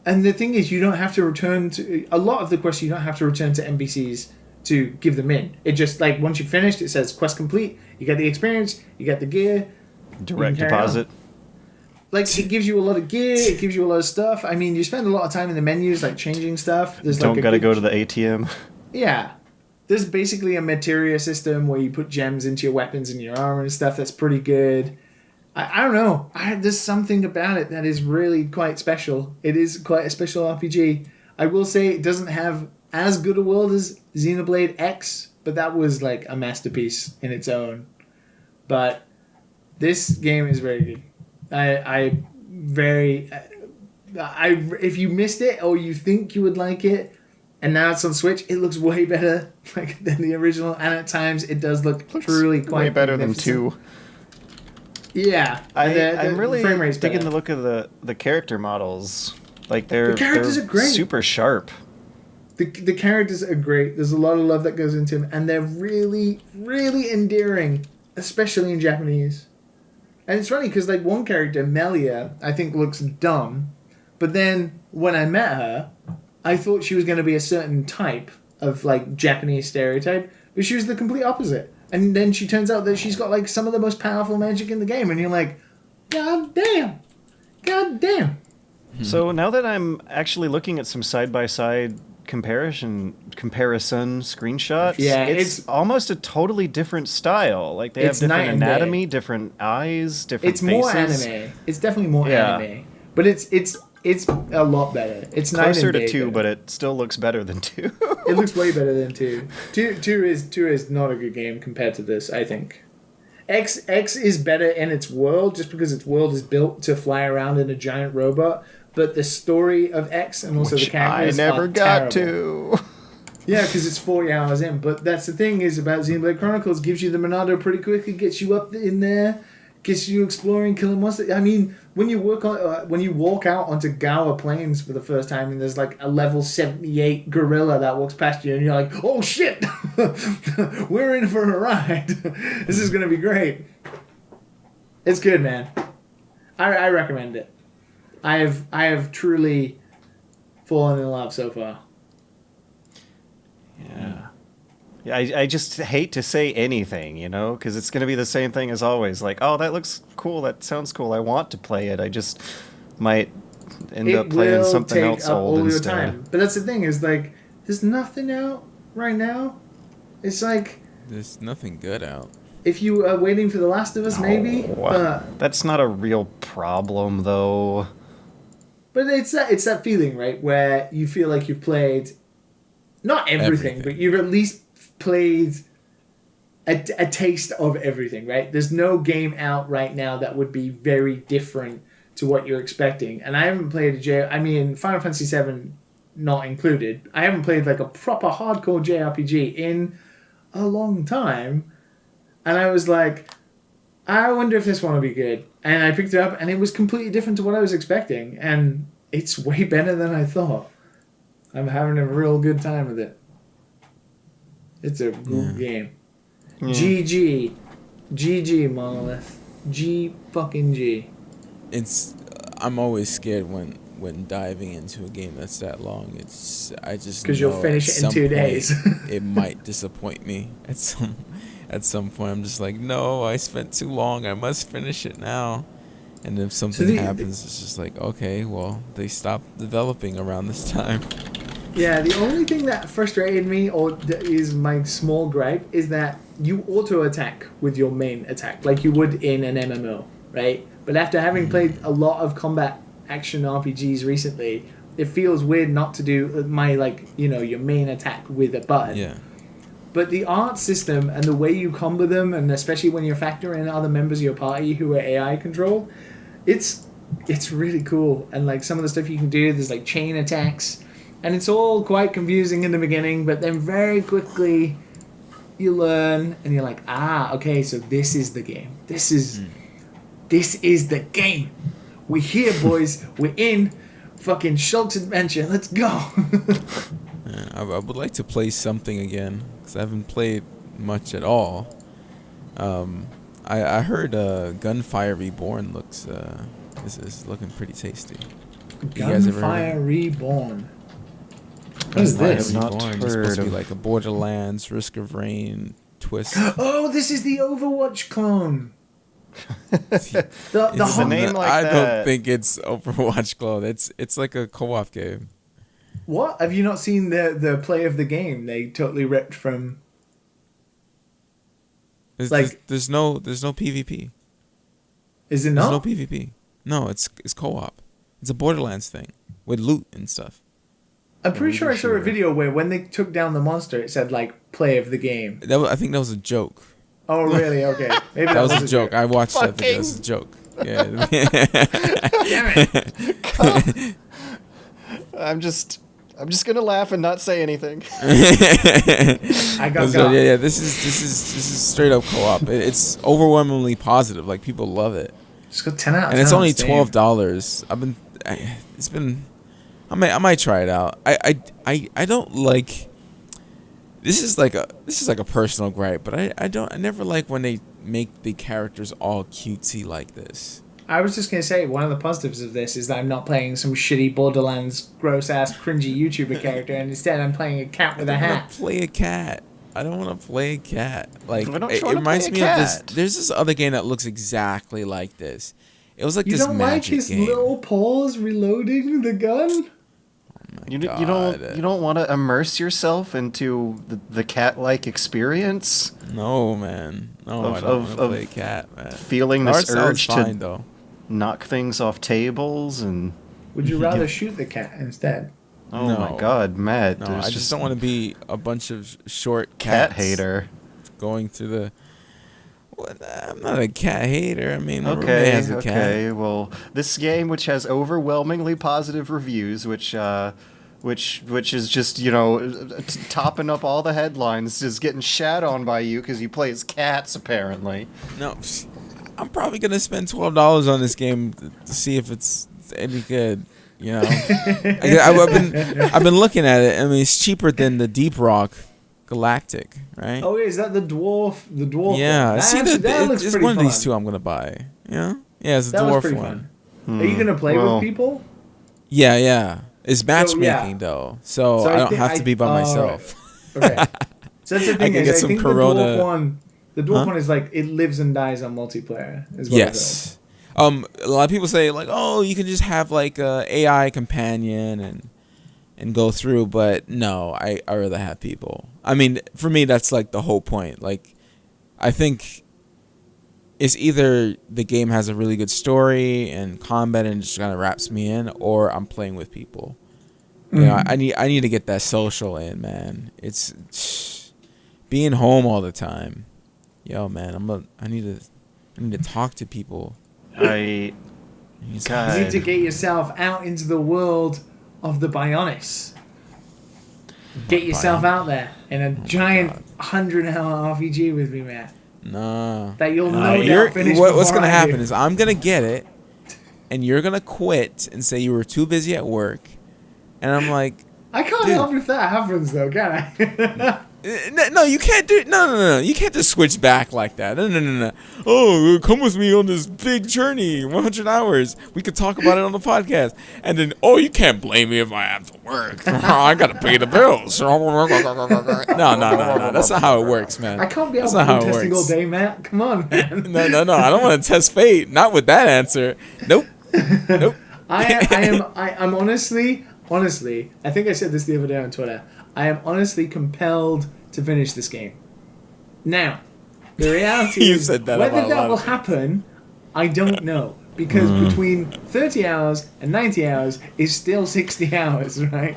the thing is, you don't have to return to a lot of the quests. You don't have to return to NPCs to give them in. It just like once you've finished, it says quest complete. You get the experience, you get the gear, direct deposit. Like, it gives you a lot of gear, it gives you a lot of stuff. I mean, you spend a lot of time in the menus, like, changing stuff. Don't gotta go to the ATM. Yeah. There's basically a materia system where you put gems into your weapons and your armor and stuff that's pretty good. I don't know. There's something about it that is really quite special. It is quite a special RPG. I will say it doesn't have as good a world as Xenoblade X, but that was, like, a masterpiece in its own. But this game is very good. If you missed it or you think you would like it, and now it's on Switch, it looks way better than the original, and at times it does look truly quite way better than 2. Yeah, I'm really digging better. the look of the character models. Like the characters are great. Super sharp. The characters are great. There's a lot of love that goes into them, and they're really, really endearing, especially in Japanese. And it's funny because, like, one character, Melia, I think looks dumb. But then when I met her, I thought she was going to be a certain type of, like, Japanese stereotype. But she was the complete opposite. And then she turns out that she's got, like, some of the most powerful magic in the game. And you're like, God damn. God damn. So now that I'm actually looking at some side-by-side comparison screenshots, it's almost a totally different style. Like, they have different anatomy, different eyes, different faces. More anime. It's definitely more anime. But it's a lot better. It's closer to 2, but it still looks better than 2. It looks way better than 2. 2 is not a good game compared to this, I think. X is better in its world just because its world is built to fly around in a giant robot. But the story of X and also the characters I never got terrible. to. Yeah, because it's 40 hours in. But that's the thing is about Xenoblade Chronicles, gives you the Monado pretty quickly, gets you up in there, gets you exploring, killing monsters. I mean, when you walk out onto Gawa Plains for the first time, and there's like a level 78 gorilla that walks past you, and you're like, oh shit, we're in for a ride. This is gonna be great. It's good, man. I recommend it. I have truly fallen in love so far. Yeah. Yeah, I just hate to say anything, you know, because it's going to be the same thing as always. Like, oh, that looks cool. That sounds cool. I want to play it. I just might end up playing something else old instead. Time. But that's the thing is, like, there's nothing out right now. It's like... There's nothing good out. If you are waiting for The Last of Us, maybe. That's not a real problem, though. But it's that feeling, right, where you feel like you've played, not everything. But you've at least played a taste of everything, right? There's no game out right now that would be very different to what you're expecting. And I haven't played Final Fantasy VII not included. I haven't played like a proper hardcore JRPG in a long time. And I was like, I wonder if this one will be good. And I picked it up, and it was completely different to what I was expecting. And it's way better than I thought. I'm having a real good time with it. It's a good game. Yeah. GG. GG, Monolith. G fucking G. I'm always scared when diving into a game that's that long. I just because you'll finish it in 2 days. It might disappoint me at some point. I'm just like, no, I spent too long. I must finish it now. And if something happens, it's just like, okay, well, they stopped developing around this time. Yeah, the only thing that frustrated me, or is my small gripe, is that you auto-attack with your main attack, like you would in an MMO, right? But after having played a lot of combat action RPGs recently, it feels weird not to do your main attack with a button. Yeah. But the art system and the way you combo them, and especially when you're factoring in other members of your party who are AI controlled, it's really cool. And like some of the stuff you can do, there's like chain attacks, and it's all quite confusing in the beginning, but then very quickly you learn, and you're like, okay, so this is the game. This is the game. We're here, boys. We're in fucking Shulk's Adventure. Let's go. Yeah, I would like to play something again, because I haven't played much at all. I heard Gunfire Reborn is looking pretty tasty. Gunfire Reborn. What is this? Reborn is supposed to be like a Borderlands, Risk of Rain twist. Oh, this is the Overwatch clone. the name like I that. don't think it's Overwatch clone. It's like a co-op game. What? Have you not seen the play of the game? They totally ripped from. There's no PvP. Is it not? There's no PvP. No, it's co-op. It's a Borderlands thing with loot and stuff. I'm pretty sure I saw a video where when they took down the monster, it said like play of the game. I think that was a joke. Oh really? Okay, maybe that was a joke. I watched that video. It was a joke. Yeah. Damn it! I'm just gonna laugh and not say anything. I got yeah. This is straight up co-op. It's overwhelmingly positive. Like people love it. It's got 10 out of 10. And it's only $12. I might try it out. I don't like. This is like a personal gripe, but I never like when they make the characters all cutesy like this. I was just going to say, one of the positives of this is that I'm not playing some shitty Borderlands gross-ass cringy YouTuber character, and instead I'm playing a cat with a hat. Play a cat. I don't want to play a cat. Like, it reminds me of this. There's this other game that looks exactly like this. It was like this magic game. You don't like his little paws reloading the gun? You don't want to immerse yourself into the cat-like experience? No, man. No, I don't want to play a cat, man. Feeling this urge fine, to though. Knock things off tables and... Would you rather shoot the cat instead? Oh no. My God, Matt. No, I just don't want to be a bunch of short cat cats hater going through the... I'm not a cat hater. I mean, okay, has a cat. Okay. Well, this game, which has overwhelmingly positive reviews, which is just topping up all the headlines, is getting shat on by you because you play as cats apparently. No, I'm probably gonna spend $12 on this game to see if it's any good. You know, I've been looking at it. I mean, it's cheaper than the Deep Rock Galactic, right? Oh, is that the dwarf? The dwarf. Yeah, one? see, it's one fun. of these two I'm gonna buy. Yeah, it's a dwarf one. Are you gonna play with people? Yeah. It's matchmaking though, so I don't have to be by myself. Right. Okay, so that's the thing. I think Corona. The dwarf one is like it lives and dies on multiplayer. Is what yes. A lot of people say like, oh, you can just have like a AI companion and go through, but no, I rather have people. I mean, for me, that's like the whole point. Like, I think it's either the game has a really good story and combat and just kind of wraps me in, or I'm playing with people. Mm-hmm. You know, I need to get that social in, man. It's being home all the time. Yo, man, I need to talk to people. You need to get yourself out into the world of the Bionis. Get yourself out there in a giant 100-hour RPG with me, man. No. That you'll no doubt finish. What's going to I happen do. is I'm going to get it, and you're going to quit and say you were too busy at work. And I'm like, I can't help if that happens, though, can I? no, you can't do. No. You can't just switch back like that. No. Oh, come with me on this big journey, 100 hours. We could talk about it on the podcast. And then, oh, you can't blame me if I have to work. I gotta pay the bills. No. That's not how it works, man. I can't be out protesting all day, Matt. Come on, man. No. I don't want to test fate. Not with that answer. Nope. I'm honestly, I think I said this the other day on Twitter. I am honestly compelled to finish this game. Now, the reality is whether that will happen, I don't know. Because between 30 hours and 90 hours is still 60 hours, right?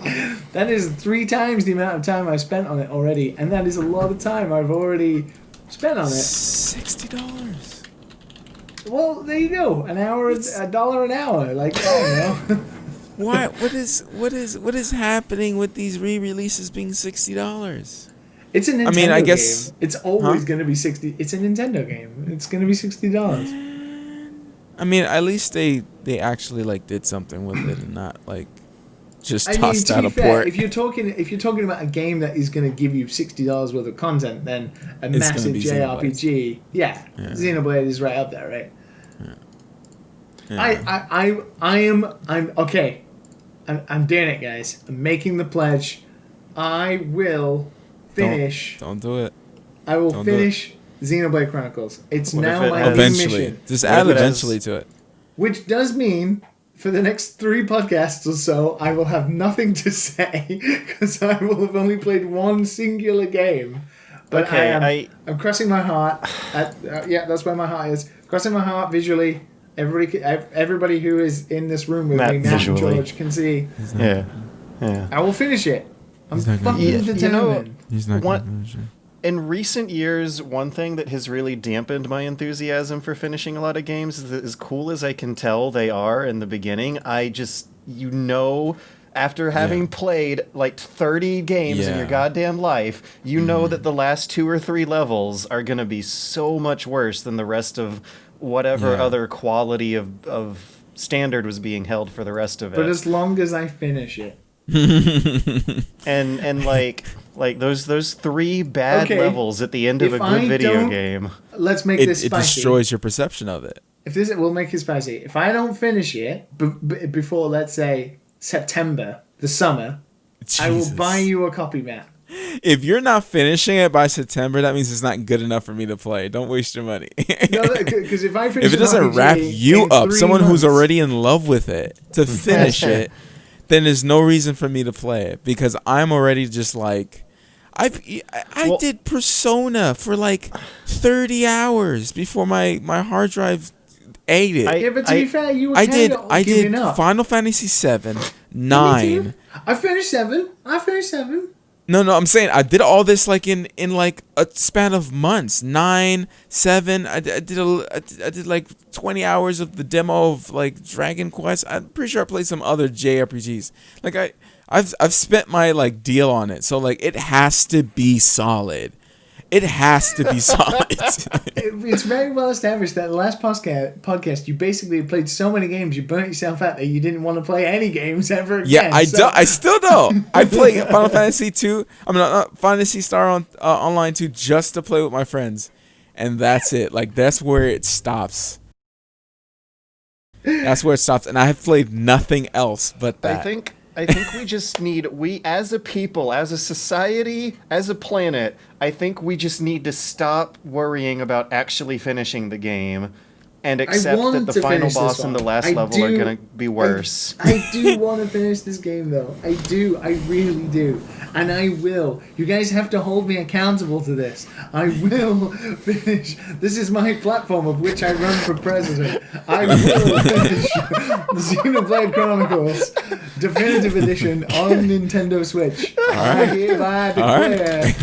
That is 3 times the amount of time I've spent on it already. And that is a lot of time I've already spent on it. $60. Well, there you go. $1 an hour. Like, I don't know. Why? What is happening with these re-releases being $60? It's a Nintendo game. I guess it's always going to be 60. It's a Nintendo game. It's going to be $60. I mean, at least they actually like did something with it and not like just tossed out a port. If you're talking about a game that is going to give you $60 worth of content, then a massive JRPG, Xenoblade is right up there, right? Yeah. I'm okay. I'm doing it, guys. I'm making the pledge. I will finish. Don't do it. I will finish Xenoblade Chronicles. It's now my mission. Just add eventually to it. Which does mean for the next 3 podcasts or so, I will have nothing to say because I will have only played one singular game. But okay, I'm crossing my heart. That's where my heart is. Crossing my heart visually. Everybody who is in this room with me, Matt and George, can see. Yeah. I will finish it. I'm fucking determined. He's not going to finish it. In recent years, one thing that has really dampened my enthusiasm for finishing a lot of games is that as cool as I can tell they are in the beginning, I just, after having played like 30 games in your goddamn life, know that the last 2 or 3 levels are going to be so much worse than the rest of whatever other quality of standard was being held for the rest of it. But as long as I finish it. and like those 3 bad levels at the end of a good video game. Let's make this spicy. It destroys your perception of it. We'll make it spicy. If I don't finish it before, let's say, September, the summer, Jesus. I will buy you a copy, Matt. If you're not finishing it by September, that means it's not good enough for me to play. Don't waste your money. No, because if I finish it doesn't wrap you up, someone who's already in love with it, to finish it, then there's no reason for me to play it because I'm already just like, I did Persona for like 30 hours before my hard drive ate it. But to be fair, you were I did Final Fantasy 7, 9. I finished 7. No, I'm saying I did all this like in like a span of months. 9, 7. I did like 20 hours of the demo of like Dragon Quest. I'm pretty sure I played some other JRPGs. Like I've spent my like deal on it. So like it has to be solid. It has to be solid. It's very well established that the last podcast you basically played so many games you burnt yourself out that you didn't want to play any games ever again. Yeah, I still don't. I play Final Fantasy 2. I mean, Phantasy Star Online 2 just to play with my friends, and that's it. Like that's where it stops. That's where it stops, and I have played nothing else but that. I think we just need, as a people, as a society, as a planet, I think we just need to stop worrying about actually finishing the game and accept that the final boss and the last level are going to be worse. I do want to finish this game, though. I do. I really do. And I will. You guys have to hold me accountable to this. I will finish. This is my platform of which I run for president. I will finish Xenoblade Chronicles Definitive Edition on Nintendo Switch. I hereby declare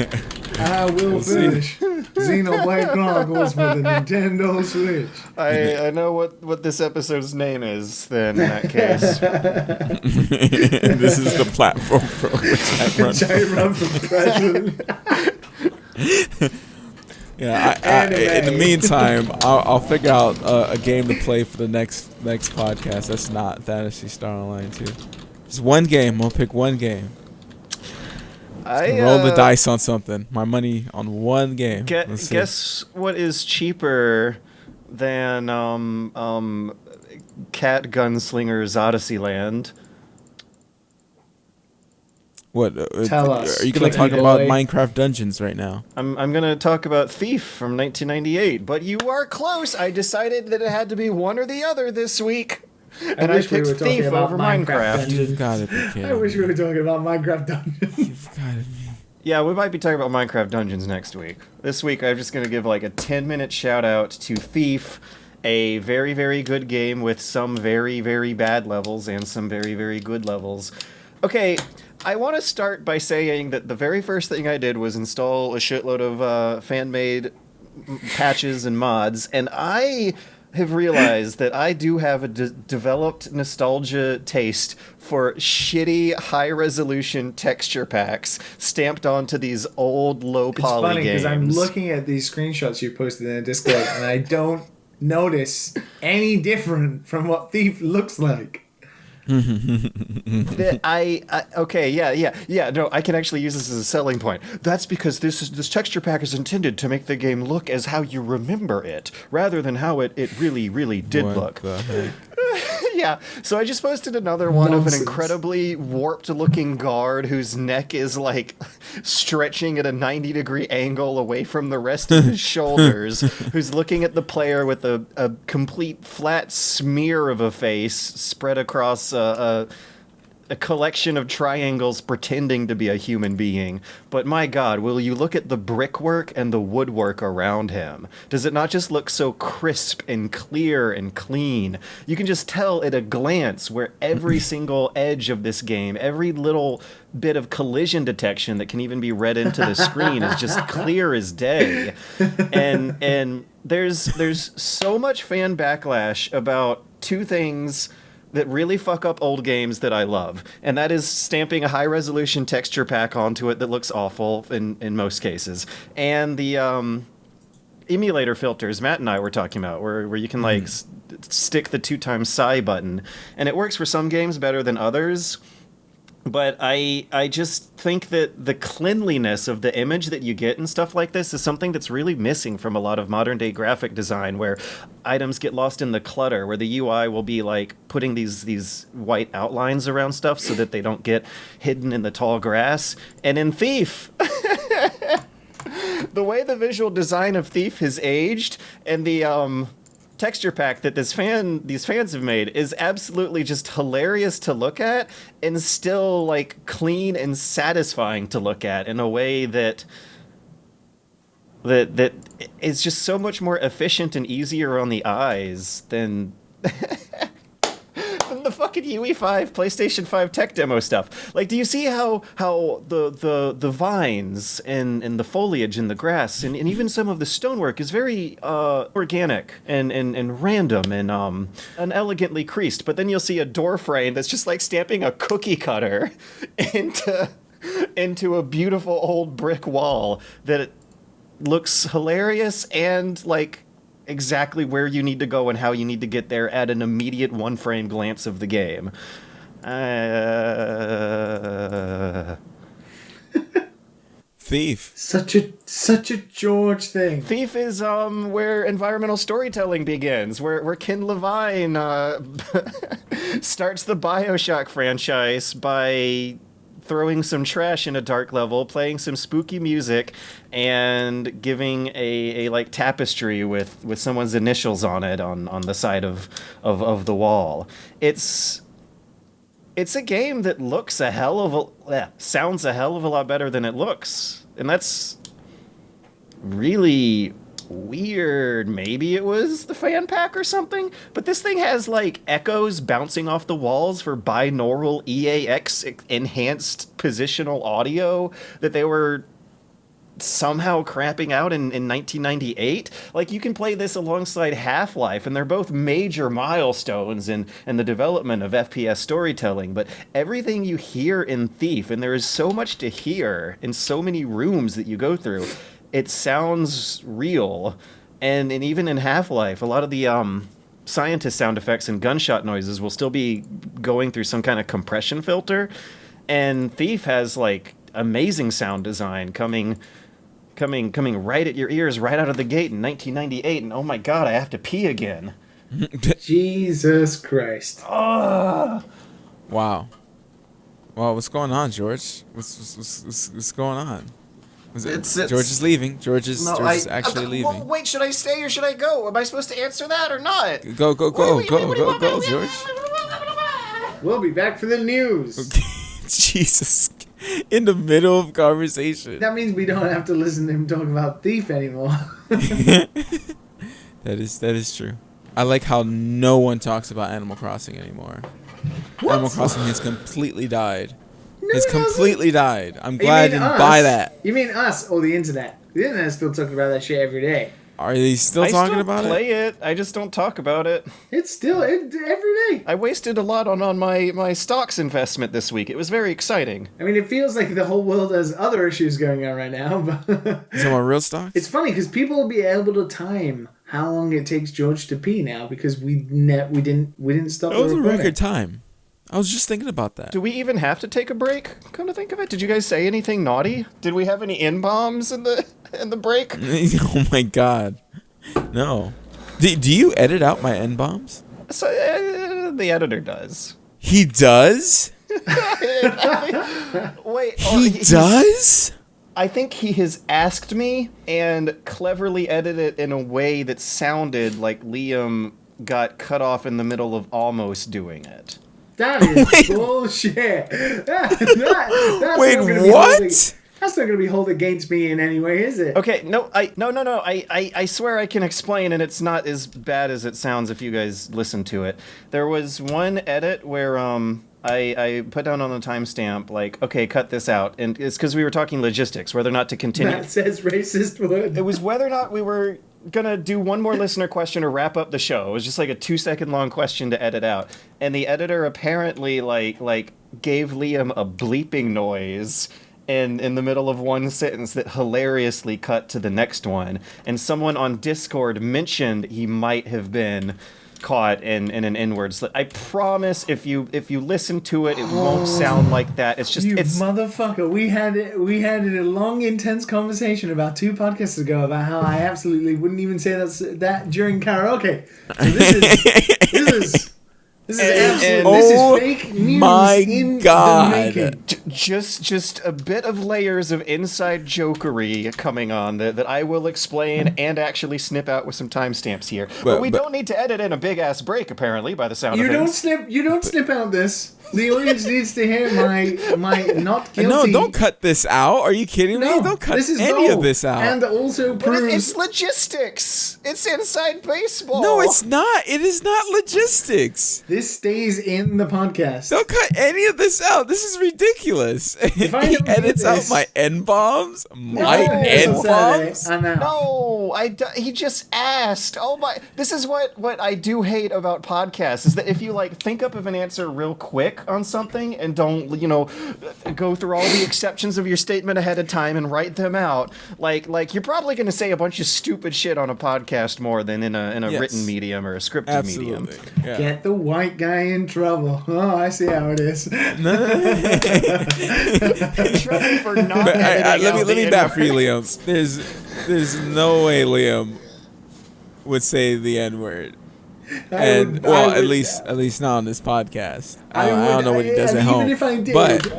I will finish Xenoblade Chronicles for the Nintendo Switch. I know what this episode's name is, then, in that case. This is the platform for which I run for president. In the meantime, I'll figure out a game to play for the next podcast. That's not Phantasy Star Online 2. Just one game. I'll pick one game. Roll the dice on something. My money on one game. Guess what is cheaper than Cat Gunslinger's Odyssey Land? What? Tell us. Are you going to talk about Minecraft Dungeons right now? I'm going to talk about Thief from 1998, but you are close. I decided that it had to be one or the other this week. And I picked Thief over Minecraft. You've got to be kidding. I wish we were talking about Minecraft Dungeons. You've got to be. Yeah, we might be talking about Minecraft Dungeons next week. This week, I'm just going to give like a 10-minute shout out to Thief, a very, very good game with some very, very bad levels and some very, very good levels. Okay, I want to start by saying that the very first thing I did was install a shitload of fan-made patches and mods, and I have realized that I do have a developed nostalgia taste for shitty high-resolution texture packs stamped onto these old low-poly games. It's funny because I'm looking at these screenshots you posted in the Discord, and I don't notice any different from what Thief looks like. Okay, no, I can actually use this as a selling point. That's because this texture pack is intended to make the game look as how you remember it, rather than how it really, really did look. What the heck? Yeah, so I just posted another one Nonsense. of an incredibly warped-looking guard whose neck is, like, stretching at a 90-degree angle away from the rest of his shoulders, who's looking at the player with a complete flat smear of a face spread across a collection of triangles pretending to be a human being. But my God, will you look at the brickwork and the woodwork around him? Does it not just look so crisp and clear and clean? You can just tell at a glance where every single edge of this game, every little bit of collision detection that can even be read into the screen is just clear as day. And there's so much fan backlash about two things that really fuck up old games that I love. And that is stamping a high-resolution texture pack onto it that looks awful in most cases. And the emulator filters Matt and I were talking about, where you can like stick the 2x psi button. And it works for some games better than others. But I just think that the cleanliness of the image that you get and stuff like this is something that's really missing from a lot of modern day graphic design, where items get lost in the clutter, where the UI will be like putting these white outlines around stuff so that they don't get hidden in the tall grass. And in Thief, the way the visual design of Thief has aged and the texture pack that these fans have made is absolutely just hilarious to look at and still like clean and satisfying to look at in a way that is just so much more efficient and easier on the eyes than the fucking UE5 PlayStation 5 tech demo stuff. Like, do you see how the vines and the foliage and the grass and even some of the stonework is very organic and random and elegantly creased, but then you'll see a door frame that's just like stamping a cookie cutter into a beautiful old brick wall that it looks hilarious and like exactly where you need to go and how you need to get there at an immediate one-frame glance of the game. Thief. Such a George thing. Thief is where environmental storytelling begins, where Ken Levine starts the BioShock franchise by throwing some trash in a dark level, playing some spooky music, and giving a like tapestry with someone's initials on it on the side of the wall. It's a game that looks sounds a hell of a lot better than it looks, and that's really weird. Maybe it was the fan pack or something, but this thing has like echoes bouncing off the walls for binaural EAX enhanced positional audio that they were somehow crapping out in 1998. Like, you can play this alongside Half-Life, and they're both major milestones in the development of FPS storytelling, but everything you hear in Thief, and there is so much to hear in so many rooms that you go through, it sounds real. And even in Half-Life, a lot of the scientist sound effects and gunshot noises will still be going through some kind of compression filter. And Thief has like amazing sound design coming right at your ears right out of the gate in 1998. And oh my god, I have to pee again. Jesus Christ. Oh. Wow. Well, what's going on, George? What's going on? George is leaving. George is actually leaving. Well, wait, should I stay or should I go? Am I supposed to answer that or not? Go, George. We'll be back for the news. Okay. Jesus. In the middle of conversation. That means we don't have to listen to him talk about Thief anymore. That is true. I like how no one talks about Animal Crossing anymore. What? Animal Crossing has completely died. No, It's it hasn't. completely died. I'm glad I didn't buy that. You mean us or the internet? The internet's still talking about that shit every day. Are they still talking about I it? play it. I just don't talk about it. It's still every day. I wasted a lot on my stocks investment this week. It was very exciting. I mean, it feels like the whole world has other issues going on right now. But Is it on real stocks? it's funny because people will be able to time how long it takes George to pee now because we didn't stop. That was a recording. record time. I was just thinking about that. Do we even have to take a break? Come to think of it, did you guys say anything naughty? Did we have any N-bombs in the break? Oh my god. No. Do you edit out my N-bombs? So, the editor does. He does? Wait. He does? I think he has asked me and cleverly edited it in a way that sounded like Liam got cut off in the middle of almost doing it. That is bullshit. That's Wait, not gonna be what? That's not going to be held against me in any way, is it? Okay, no. I swear I can explain, and it's not as bad as it sounds if you guys listen to it. There was one edit where I put down on the timestamp like, okay, cut this out, and it's because we were talking logistics, whether or not to continue. That says racist word. It was whether or not we were gonna do one more listener question or wrap up the show. It was just like a 2-second long question to edit out, and the editor apparently like gave Liam a bleeping noise in the middle of one sentence that hilariously cut to the next one, and someone on Discord mentioned he might have been caught in an N-word slip. I promise if you listen to it, it won't sound like that. It's just You it's motherfucker. We had a long, intense conversation about 2 podcasts ago about how I absolutely wouldn't even say that during karaoke. So this is fake news my in God. the making. just a bit of layers of inside jokery coming on that I will explain and actually snip out with some timestamps here. But we don't need to edit in a big ass break apparently by the sound of things. You don't snip out this. The audience needs to hear my not guilty. No, don't cut this out. Are you kidding me? No, Don't cut this is any gold. of this out. And also But proves it's logistics. It's inside baseball. No, it's not. It is not logistics. this stays in the podcast. Don't cut any of this out. This is ridiculous. I He don't get edits out this- my N-bombs? My If I do this on N-bombs? Saturday, I'm out. No, he just asked. Oh my! This is what I do hate about podcasts is that if you like think up of an answer real quick on something and don't go through all the exceptions of your statement ahead of time and write them out, like you're probably going to say a bunch of stupid shit on a podcast more than in a Yes. written medium or a scripted medium. Absolutely. Yeah. Get the white guy in trouble. Oh, I see how it is. In trouble for not But editing out let the me back for you, N-word. Liam. There's no way Liam would say the N-word. I would- At least not on this podcast. I don't know what he does and at home. Even if I did, but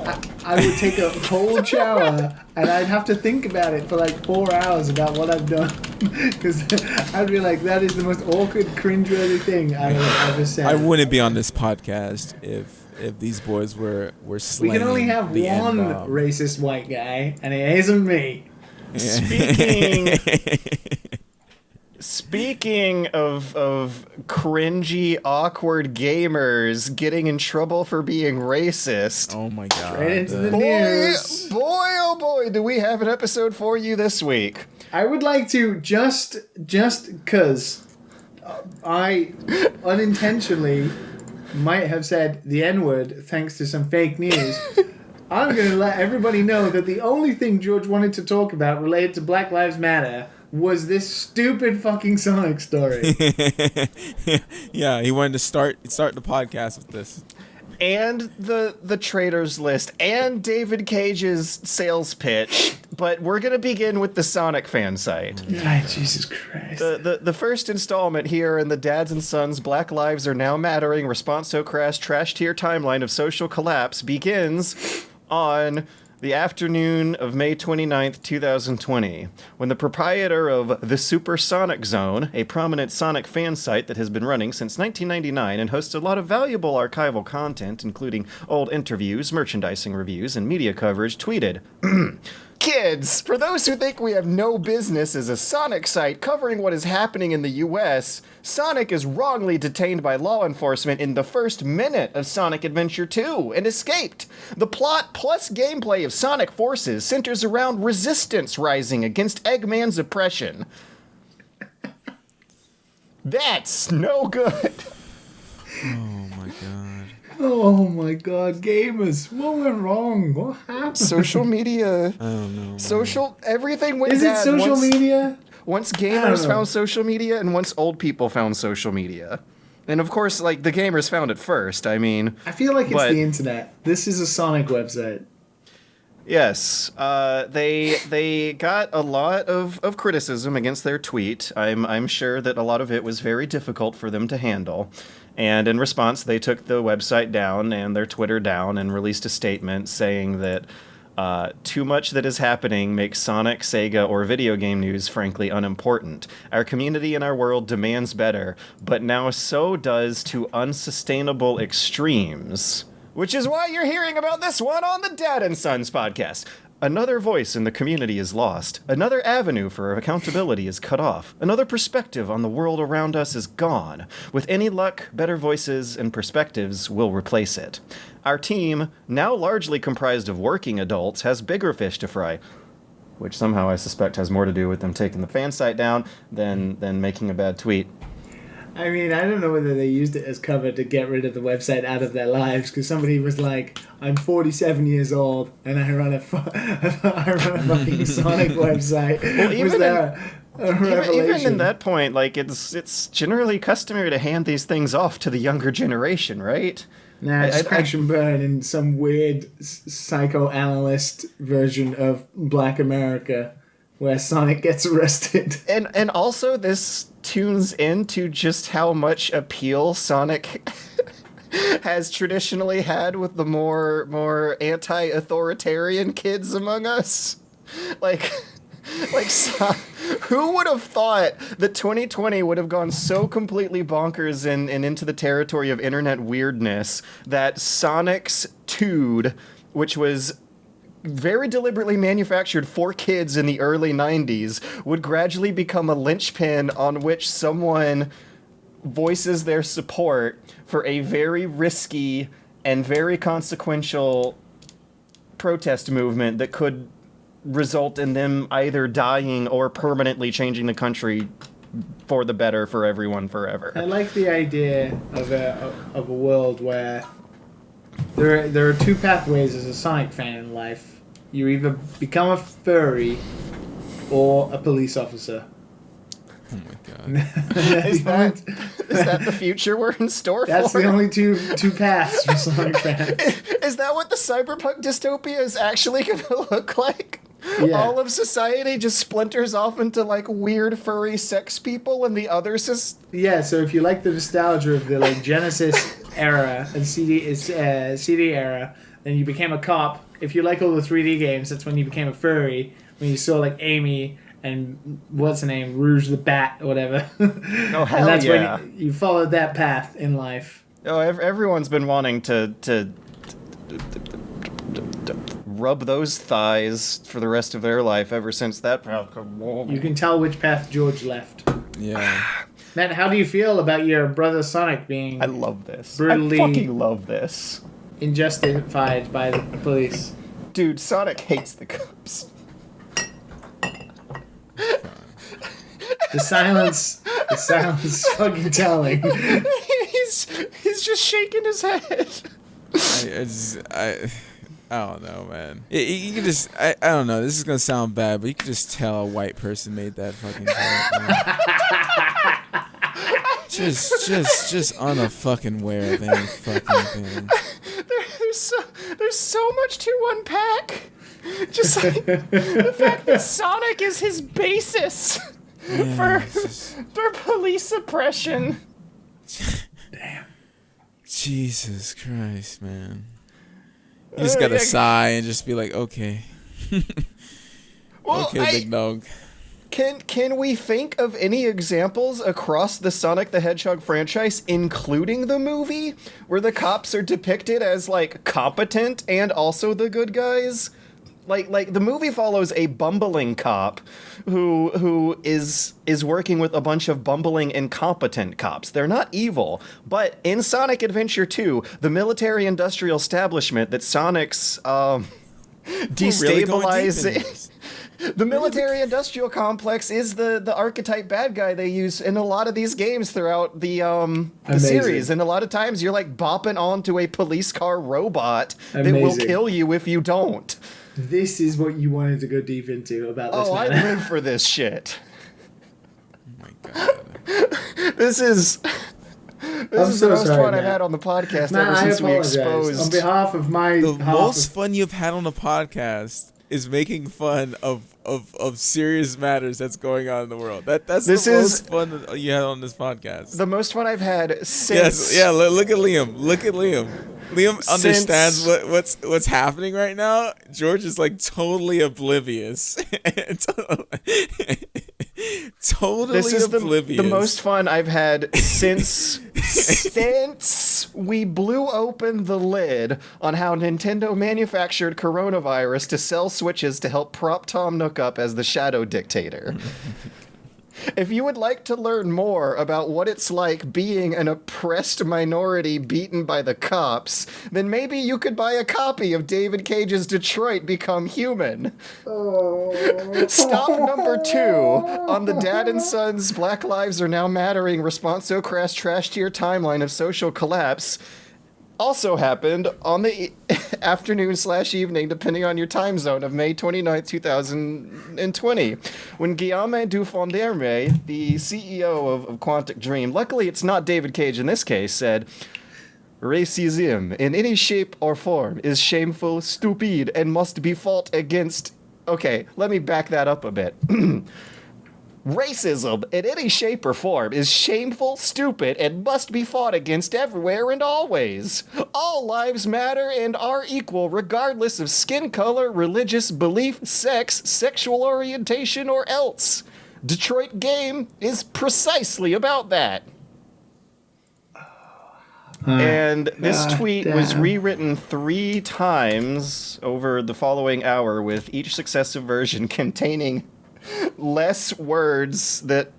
I would take a cold shower and I'd have to think about it for like 4 hours about what I've done. Because I'd be like, that is the most awkward, cringeworthy thing I have ever said. I wouldn't be on this podcast if these boys were We slinging can only have the one N-bomb. racist white guy, and it isn't me. Speaking of cringy, awkward gamers getting in trouble for being racist. Oh my god. Right into the Boy, news. oh boy, do we have an episode for you this week. I would like to just because I unintentionally might have said the N-word thanks to some fake news. I'm going to let everybody know that the only thing George wanted to talk about related to Black Lives Matter was this stupid fucking Sonic story. Yeah, he wanted to start the podcast with this. And the traders list and David Cage's sales pitch, but we're gonna begin with the Sonic fan site. Ay, Jesus Christ. The first installment here in the Dads and Sons Black Lives Are Now Mattering Response So Crash Trash Tier timeline of social collapse begins on the afternoon of May 29th, 2020, when the proprietor of the Supersonic Zone, a prominent Sonic fan site that has been running since 1999 and hosts a lot of valuable archival content, including old interviews, merchandising reviews, and media coverage, tweeted, Kids, for those who think we have no business as a Sonic site covering what is happening in the US, Sonic is wrongly detained by law enforcement in the first minute of Sonic Adventure 2 and escaped. The plot plus gameplay of Sonic Forces centers around resistance rising against Eggman's oppression. That's no good. Oh my god. Oh my god, gamers. What went wrong? What happened? Social media. I don't know. Social. Everything went Is it bad social media? Once I don't gamers know. found social media and once old people found social media. And of course, like, the gamers found it first. I mean, I feel like it's But- the internet. This is a Sonic website. yes, they got a lot of criticism against their tweet. I'm sure that a lot of it was very difficult for them to handle. And in response, they took the website down and their Twitter down and released a statement saying that too much that is happening makes Sonic, Sega, or video game news frankly unimportant. Our community and our world demands better, but now so does to unsustainable extremes. Which is why you're hearing about this one on the Dad and Sons podcast. Another voice in the community is lost. Another avenue for accountability is cut off. Another perspective on the world around us is gone. With any luck, better voices and perspectives will replace it. Our team, now largely comprised of working adults, has bigger fish to fry. Which somehow I suspect has more to do with them taking the fan site down than making a bad tweet. I mean, I don't know whether they used it as cover to get rid of the website out of their lives, because somebody was like, I'm 47 years old, and I run a fucking Sonic website. Well, Was there a revelation? Even in that point, like, it's generally customary to hand these things off to the younger generation, right? Nah, it's crash and burn in some weird psychoanalyst version of Black America, where Sonic gets arrested. And also this tunes into just how much appeal Sonic has traditionally had with the more anti-authoritarian kids among us. Like who would have thought that 2020 would have gone so completely bonkers and into the territory of internet weirdness that Sonic's Tood, which was very deliberately manufactured for kids in the early 90s, would gradually become a linchpin on which someone voices their support for a very risky and very consequential protest movement that could result in them either dying or permanently changing the country for the better for everyone forever. I like the idea of a world where there are two pathways as a Sonic fan in life. You either become a furry or a police officer. Oh my god. Is that the future we're in store That's for? the only two paths for Sonic fans. Is that what the cyberpunk dystopia is actually going to look like? Yeah. All of society just splinters off into like weird furry sex people, and the others is Yeah, so if you like the nostalgia of the like Genesis era and CD era, then you became a cop. If you like all the 3D games, that's when you became a furry. When you saw like Amy and what's her name, Rouge the Bat or whatever. Oh, hell and that's yeah. when you followed that path in life. oh, everyone's been wanting to rub those thighs for the rest of their life ever since that. You can tell which path George left. Yeah. Matt, how do you feel about your brother Sonic being I love this. Brutally- I fucking love this. injustified by the police? Dude, Sonic hates the cops. The silence is fucking telling. he's just shaking his head. I don't know, man. You can just, I don't know. This is gonna sound bad, but you can just tell a white person made that fucking joke. Just unfucking aware of any fucking thing. There's so much to unpack. Just like the fact that Sonic is his basis for police oppression. Damn. Jesus Christ, man. You just gotta sigh and just be like, okay. Well, okay, big dog. Can we think of any examples across the Sonic the Hedgehog franchise, including the movie, where the cops are depicted as, like, competent and also the good guys? Like the movie follows a bumbling cop who is working with a bunch of bumbling incompetent cops. They're not evil, but in Sonic Adventure 2, the military-industrial establishment that Sonic's destabilizing. The military-industrial complex is the archetype bad guy they use in a lot of these games throughout the series, and a lot of times you're like bopping onto a police car robot that will kill you if you don't. This is what you wanted to go deep into about this. I live for this shit. Oh my god. This is the most fun I've had on the podcast ever since we exposed. On behalf of the most fun you've had on the podcast is making fun of serious matters that's going on in the world. That's the most fun you had on this podcast. The most fun I've had since. Yes, yeah. Look at Liam. Liam understands what's happening right now. George is like totally oblivious. Totally this is oblivious. The most fun I've had since we blew open the lid on how Nintendo manufactured coronavirus to sell Switches to help prop Tom Nook up as the Shadow Dictator. If you would like to learn more about what it's like being an oppressed minority beaten by the cops, then maybe you could buy a copy of David Cage's Detroit Become Human. Stop number 2 on the Dad and Son's Black Lives Are Now Mattering Responso Crash Trash Tier timeline of social collapse also happened on the afternoon/evening, depending on your time zone, of May 29th, 2020, when Guillaume Dufondrme, the CEO of Quantic Dream, luckily it's not David Cage in this case, said, "Racism in any shape or form is shameful, stupid, and must be fought against." Okay, let me back that up a bit. Racism in any shape or form is shameful, stupid, and must be fought against everywhere and always. All lives matter and are equal regardless of skin color, religious belief, sex, sexual orientation, or else. Detroit Game is precisely about that. And this tweet was rewritten 3 times over the following hour, with each successive version containing less words, that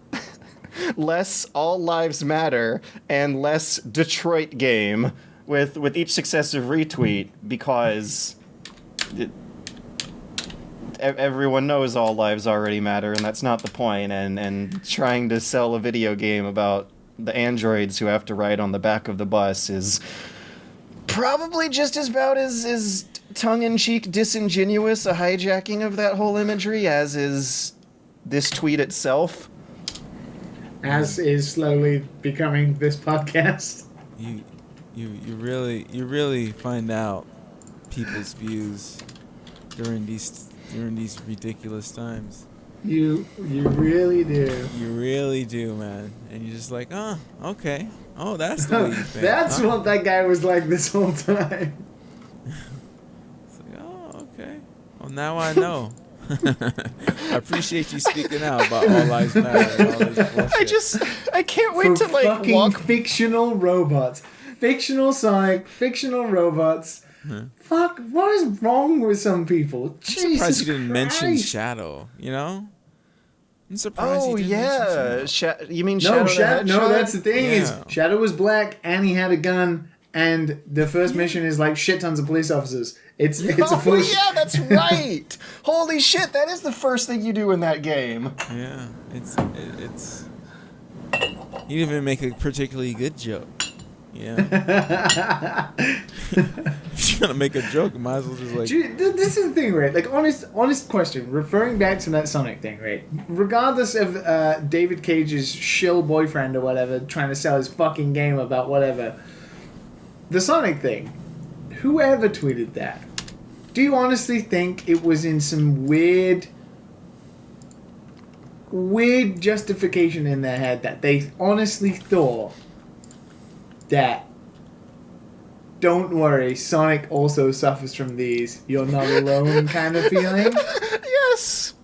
less all lives matter and less Detroit Game, with each successive retweet, because everyone knows all lives already matter, and that's not the point, and trying to sell a video game about the androids who have to ride on the back of the bus is probably just about as tongue-in-cheek disingenuous a hijacking of that whole imagery as is this tweet itself. As is slowly becoming this podcast. You really find out people's views during these ridiculous times. You really do. You really do, man. And you're just like, oh, okay. Oh, that's the way you think. That's what that guy was like this whole time. It's like, oh, okay. Well, now I know. I appreciate you speaking out about all lives matter and all this bullshit. I can't wait to fucking walk. Fictional robots. Fictional Sonic, fictional robots. Fuck, what is wrong with some people? I'm surprised you didn't mention Shadow, you know? I'm surprised you didn't mention Shadow. You mean Shadow the Hedgehog? No, that's the thing is, Yeah. Shadow was black and he had a gun, and the first mission is like shit tons of police officers. It's a full yeah, that's right. Holy shit, that is the first thing you do in that game. Yeah, it's. You didn't even make a particularly good joke. Yeah. If you're gonna make a joke, you might as well just like. This is the thing, right? Like, honest question. Referring back to that Sonic thing, right? Regardless of David Cage's shill boyfriend or whatever trying to sell his fucking game about whatever, the Sonic thing. Whoever tweeted that, do you honestly think it was in some weird justification in their head that they honestly thought that, don't worry, Sonic also suffers from these, you're not alone kind of feeling? Yes.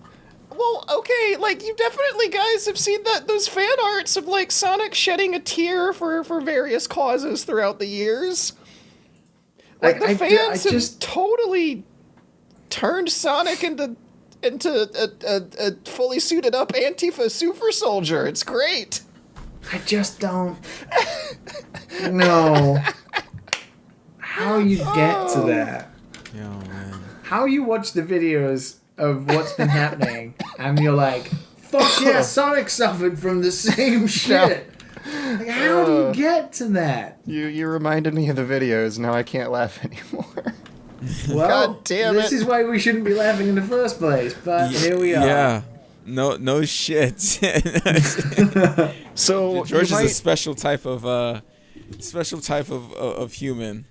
Well, okay, like, you definitely guys have seen those fan arts of, like, Sonic shedding a tear for various causes throughout the years. Like, the fans have totally turned Sonic into a fully suited up Antifa super soldier. It's great. I just don't know how you get to that. Yo, man. How you watch the videos of what's been happening and you're like, fuck yeah, Sonic suffered from the same shit. Like, how do you get to that? You reminded me of the videos. Now I can't laugh anymore. Well, God damn this it. is why we shouldn't be laughing in the first place. But here we are. Yeah. No shit. So George is a special type of human.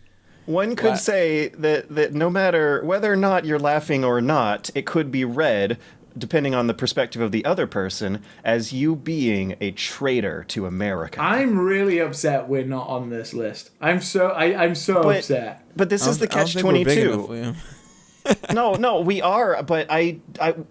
One could say that no matter whether or not you're laughing or not, it could be read, depending on the perspective of the other person, as you being a traitor to America. I'm really upset we're not on this list. I'm so upset. But this is the catch-22. No, we are, but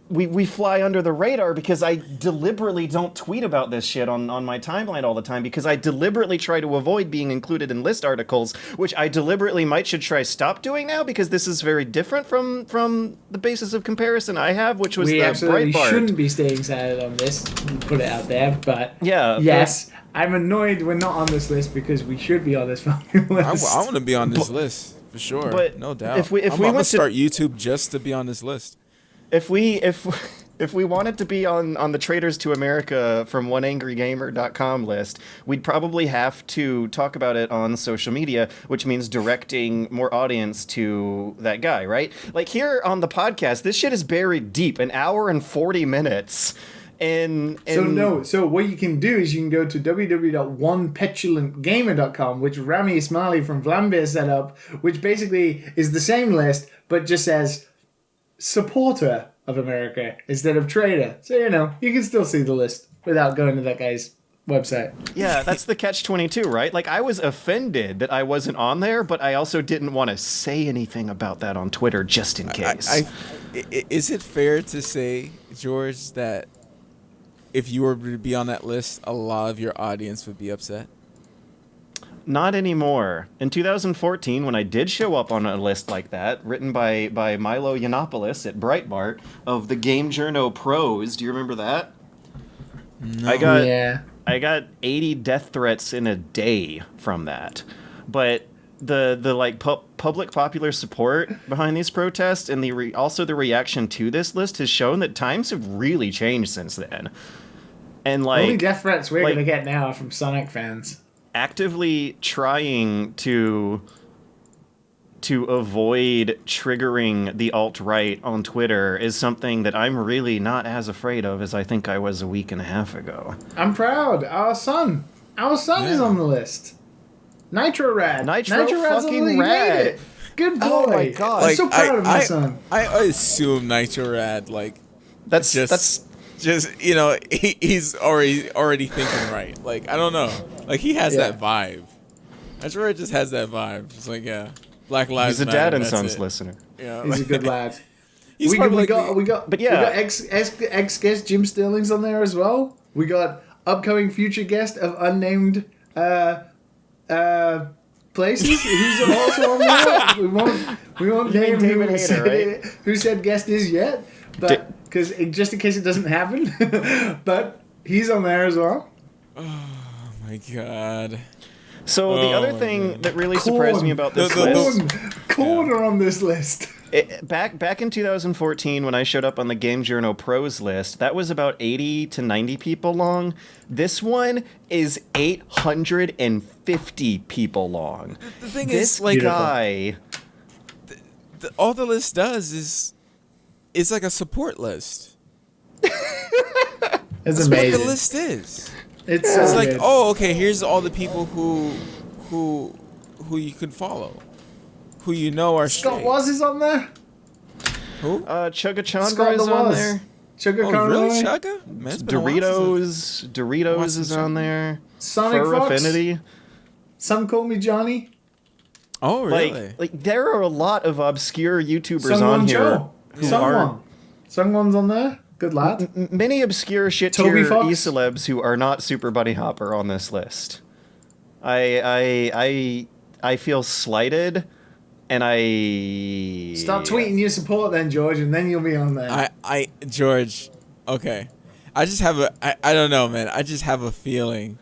we fly under the radar because I deliberately don't tweet about this shit on my timeline all the time, because I deliberately try to avoid being included in list articles, which I deliberately should try stop doing now, because this is very different from the basis of comparison I have, which was we absolutely Breitbart. Shouldn't be staying silent on this. Put it out there, but yeah, yes, I'm annoyed we're not on this list because we should be on this fucking list. I want to be on this list. For sure, but no doubt. If we I'm gonna start YouTube just to be on this list. If we wanted to be on the Traitors to America from OneAngryGamer.com list, we'd probably have to talk about it on social media, which means directing more audience to that guy, right? Like here on the podcast, this shit is buried deep, 1 hour and 40 minutes. So what you can do is you can go to www.onepetulantgamer.com, which Rami Ismaili from Vlambeer set up, which basically is the same list, but just says supporter of America instead of traitor. So, you can still see the list without going to that guy's website. Yeah, that's the catch-22, right? Like, I was offended that I wasn't on there, but I also didn't want to say anything about that on Twitter just in case. Is it fair to say, George, that if you were to be on that list, a lot of your audience would be upset? Not anymore. In 2014, when I did show up on a list like that, written by Milo Yiannopoulos at Breitbart, of the Game Journo Pros, do you remember that? No. I got 80 death threats in a day from that. But the like public popular support behind these protests and also the reaction to this list has shown that times have really changed since then. And like only death threats we're gonna get now are from Sonic fans. Actively trying to avoid triggering the alt-right on Twitter is something that I'm really not as afraid of as I think I was a week and a half ago. I'm proud. Our son is on the list. Nitro Rad. Nitro fucking Rad. Good boy. Oh my god. I'm so proud of my son. I assume Nitro Rad, that's he's already thinking right. Like, I don't know. Like, he has that vibe. Nitro Rad just has that vibe. It's like, yeah, Black Lives Matter. He's a Dad and Sons listener. Yeah, he's a good lad. We got ex guest Jim Sterling's on there as well. We got upcoming future guest of unnamed places. Who's also on there? We won't name who said guest is yet, but because just in case it doesn't happen, but he's on there as well. Oh my god. So the other thing that really surprised me about this list... Corn are on this list. Back in 2014, when I showed up on the Game Journo Pros list, that was about 80 to 90 people long. This one is 850 people long. The thing this is, like, guy all the list does is it's like a support list. It's That's amazing. what the list is. It's It's so like, good. oh, okay, here's all the people who you can follow, who you know are Scott straight. Was is on there. Who? Chugga Chandra Scott is the on Was. there. Sugar Oh, Conway. really, Chugga? Man, it's been a while since Doritos watched is the on show. there. Sonic Fur Fox. Affinity. Some call me Johnny. Oh, really? Like there are a lot of obscure YouTubers Sungwon on here Cho. who are Sungwon's on there. Good lad. many obscure shit Toby tier Fox? e-celebs who are not Super Bunny Hopper on this list. I feel slighted, and I Start tweeting your support then, George, and then you'll be on there. George, okay. I don't know, man. I just have a feeling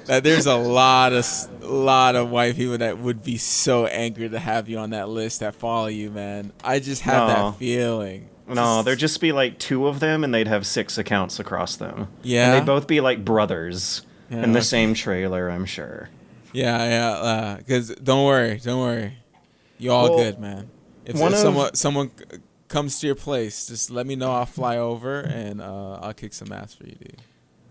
that there's a lot of white people that would be so angry to have you on that list that follow you, man. I just have that feeling. No, there'd just be like 2 of them, and they'd have 6 accounts across them. Yeah? And they'd both be like brothers in the okay. same trailer, I'm sure. Yeah. Because don't worry. You all Well, good, man. If someone comes to your place, just let me know. I'll fly over and I'll kick some ass for you, dude.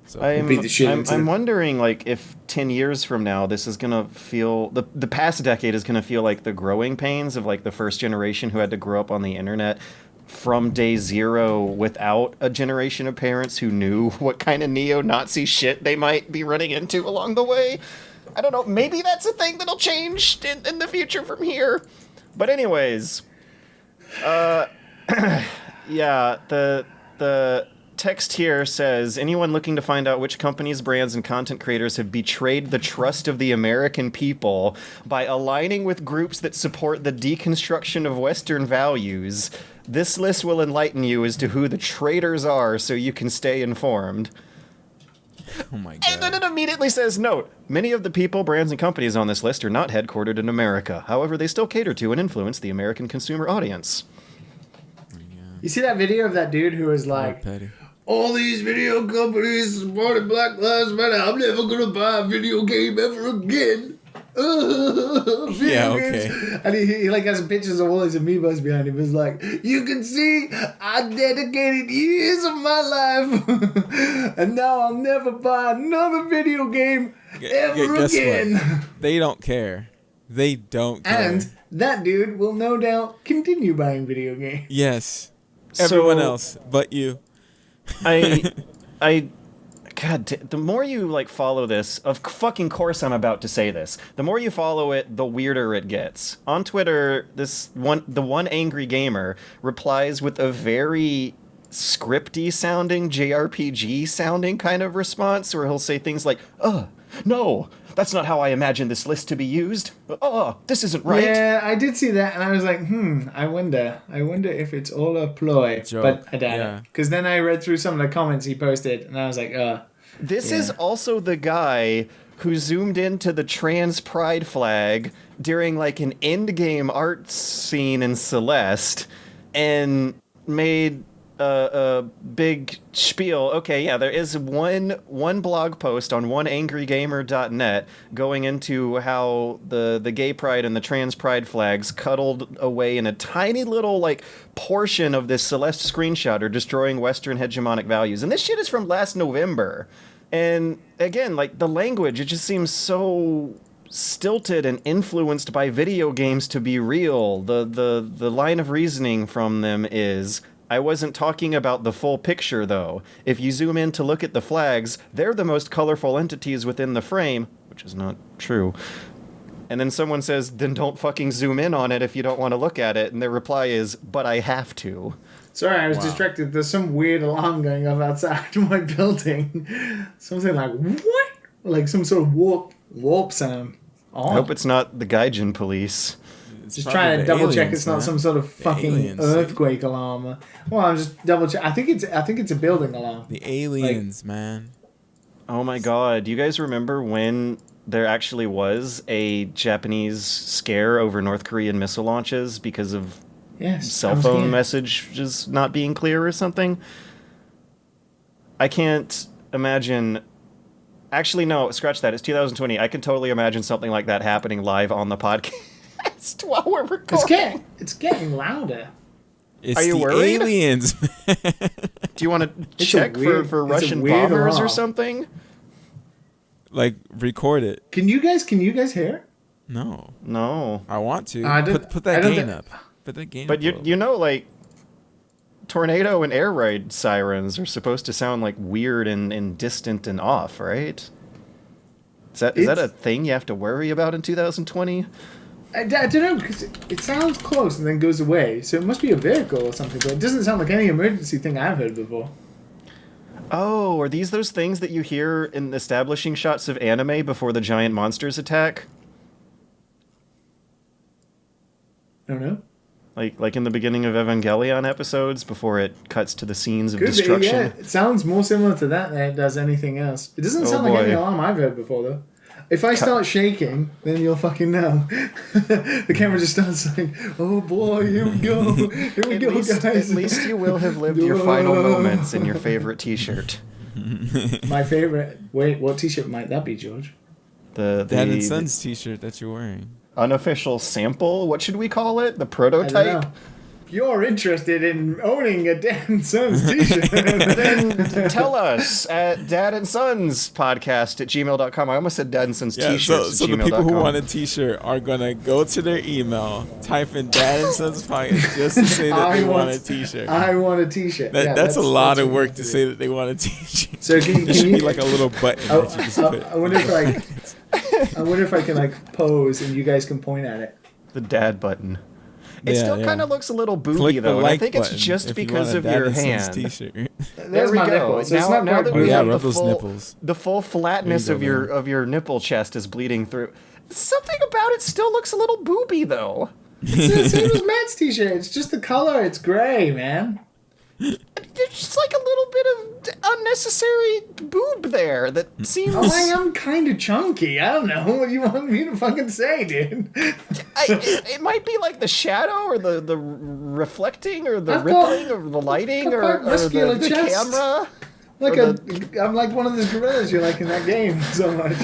So I'm wondering, like, if 10 years from now, this is gonna feel the past decade is gonna feel like the growing pains of like the first generation who had to grow up on the internet from day zero without a generation of parents who knew what kind of neo-Nazi shit they might be running into along the way. I don't know. Maybe that's a thing that'll change in the future from here. But anyways, yeah, the text here says, anyone looking to find out which companies, brands, and content creators have betrayed the trust of the American people by aligning with groups that support the deconstruction of Western values, this list will enlighten you as to who the traitors are so you can stay informed. Oh my god. And then it immediately says, note, many of the people, brands, and companies on this list are not headquartered in America. However, they still cater to and influence the American consumer audience. You see that video of that dude who was like, petty. all these video companies supporting Black Lives Matter. I'm never going to buy a video game ever again. Yeah, okay. And he like has pictures of all his amiibos behind him. It's like, you can see I dedicated years of my life and now I'll never buy another video game ever Guess again. what? They don't care. They don't care. And that dude will no doubt continue buying video games. yes. So- Everyone else but you. God, the more you like follow this, of fucking course I'm about to say this. The more you follow it, the weirder it gets. On Twitter, the one angry gamer replies with a very scripty sounding, JRPG sounding kind of response, where he'll say things like, no, that's not how I imagined this list to be used. This isn't right. Yeah, I did see that, and I was like, I wonder if it's all a ploy. Joke, But I doubt yeah. it. Because then I read through some of the comments he posted, and I was like, This Yeah. is also the guy who zoomed into the trans pride flag during like an endgame art scene in Celeste and made a big spiel. Okay, yeah, there is one blog post on oneangrygamer.net going into how the gay pride and the trans pride flags cuddled away in a tiny little like portion of this Celeste screenshot are destroying Western hegemonic values. And this shit is from last November. And again, like the language, it just seems so stilted and influenced by video games to be real. The line of reasoning from them is, I wasn't talking about the full picture, though. If you zoom in to look at the flags, they're the most colorful entities within the frame, which is not true. And then someone says, then don't fucking zoom in on it if you don't want to look at it. And their reply is, but I have to. sorry, I was distracted. There's some weird alarm going off outside my building. Something like, what? Like some sort of warp sound. Oh. I hope it's not the Gaijin police. It's Just probably trying to the double check aliens, it's not man. some sort of fucking aliens. earthquake alarm. Well, I'm just double check. I think it's a building alarm. The aliens, man. Oh my god, do you guys remember when there actually was a Japanese scare over North Korean missile launches because of Yes. cell phone messages not being clear or something? I can't imagine... Actually, no, scratch that. It's 2020. I can totally imagine something like that happening live on the podcast. podcast while we're recording. It's getting louder. It's Are you the worried? aliens. Do you want to It's check a weird- for it's a Russian weird bombers or alarm. something? Like, record it. Can you guys hear it? No, No. I want to. I don't- Put I that don't gain thi- up. Put that gain But up. a you little. you know, like, tornado and air raid sirens are supposed to sound like weird and distant and off, right? Is that a It's- thing you have to worry about in 2020? I don't know, because it sounds close and then goes away, so it must be a vehicle or something, but it doesn't sound like any emergency thing I've heard before. Oh, are these those things that you hear in establishing shots of anime before the giant monsters attack? I don't know. Like in the beginning of Evangelion episodes before it cuts to the scenes of Could be, destruction? yeah. It sounds more similar to that than it does anything else. It doesn't Oh, sound like any boy. alarm I've heard before, though. If I start shaking, then you'll fucking know. The camera just starts saying, "Oh boy, here we go, here we At go, least, guys." at least you will have lived your final moments in your favorite t-shirt. My favorite. Wait, what T-shirt might that be, George? The Dad and Sons t-shirt that you're wearing. unofficial sample, what should we call it? The I don't prototype? know. If you're interested in owning a Dad and Sons T-shirt, Then tell us at dadandsonspodcast@gmail.com. I almost said Dad and Sons Yeah, t-shirts so at the gmail.com. people who want a t-shirt are gonna go to their email, type in Dad and Sons Podcast just to say that they want a t-shirt. I want a T-shirt. Yeah, That's a lot that's of what work we to have say that they want a t-shirt. So can There should you? be like a little button that you just put. I wonder if I wonder if I can like pose and you guys can point at it. The dad button. It Yeah, still yeah. kind of looks a little booby, Click the though, and I like think it's button just if you because want a of Dad your and Sons hand. t-shirt. There There's we my go. nipple. So it's Now, not now quite that Oh we yeah, have rub the those full, nipples. the full flatness There of you go, your nipple chest is bleeding through. Something about it still looks a little booby, though. It's the same as Matt's T-shirt. It's just the color. It's gray, man. There's just like a little bit of unnecessary boob there that seems. Oh, I am kind of chunky. I don't know. What do you want me to fucking say, dude? It might be like the shadow or the reflecting or the I've got- rippling or the lighting I've or got muscular the chest. camera. Like Or I'm like one of those gorillas you like in that game so much.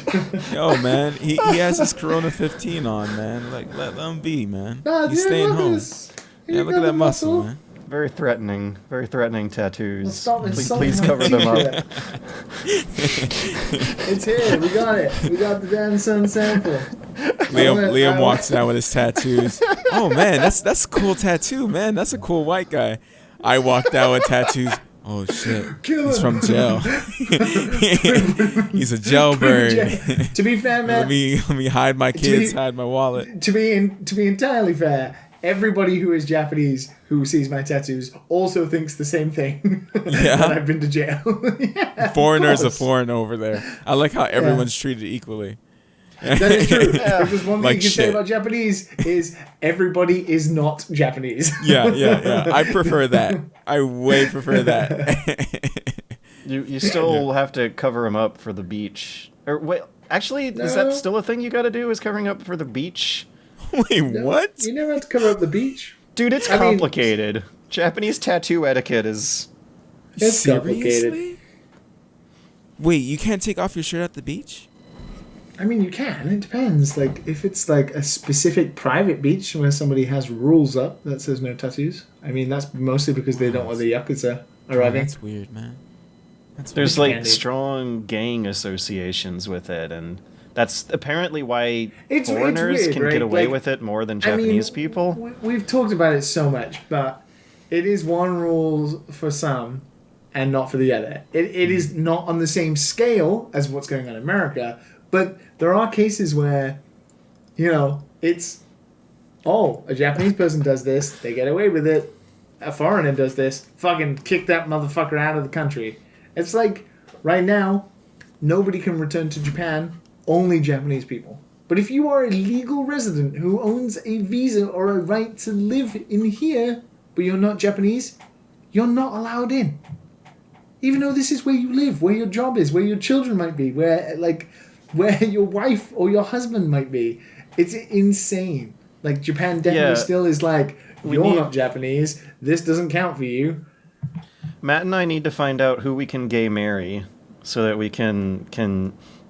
Yo, man, he has his Corona 15 on, man. Like, let him be, man. Nah, He's dude, staying look at home. this. Here Yeah, you look go, at that the muscle, man. Very threatening tattoos. Well, stop please insulting please my cover them up. T-shirt. It's here. We got it. We got the Dan Sun sample. Liam walks down with his tattoos. Oh man, that's a cool tattoo, man. That's a cool white guy. I walk down with tattoos. Oh shit, Kill he's him. from jail. He's a jailbird. To be fair, let man. me hide my kids, hide my wallet. To be entirely fair, everybody who is Japanese who sees my tattoos also thinks the same thing. Yeah. that I've been to jail. Yeah, of Foreigner's a course. foreign over there. I like how everyone's treated equally. That is true. If there's one thing Like you can say shit. about Japanese is everybody is not Japanese. Yeah. I prefer that. I way prefer that. You still have to cover them up for the beach. Or wait, actually, is No. that still a thing you got to do? Is covering up for the beach? Wait, what? You never have to cover up the beach. Dude, it's I mean- complicated. Japanese tattoo etiquette is. It's complicated. Seriously? Wait, you can't take off your shirt at the beach? I mean, you can. It depends. Like, if it's like a specific private beach where somebody has rules up that says no tattoos. I mean, that's mostly because they don't want the yakuza Oh, arriving. that's weird, man. That's There's It's like handy. strong gang associations with it, and that's apparently why It's foreigners weird, can right? get away Like, with it more than I mean, Japanese people. We've talked about it so much, but it is one rule for some and not for the other. It is not on the same scale as what's going on in America, but there are cases where, it's, a Japanese person does this, they get away with it. A foreigner does this, fucking kick that motherfucker out of the country. It's like, right now, nobody can return to Japan, only Japanese people. But if you are a legal resident who owns a visa or a right to live in here, but you're not Japanese, you're not allowed in. Even though this is where you live, where your job is, where your children might be, where your wife or your husband might be. It's insane. Like, Japan definitely Yeah. still is like, We you're need- not Japanese, this doesn't count for you. Matt and I need to find out who we can gay marry so that we can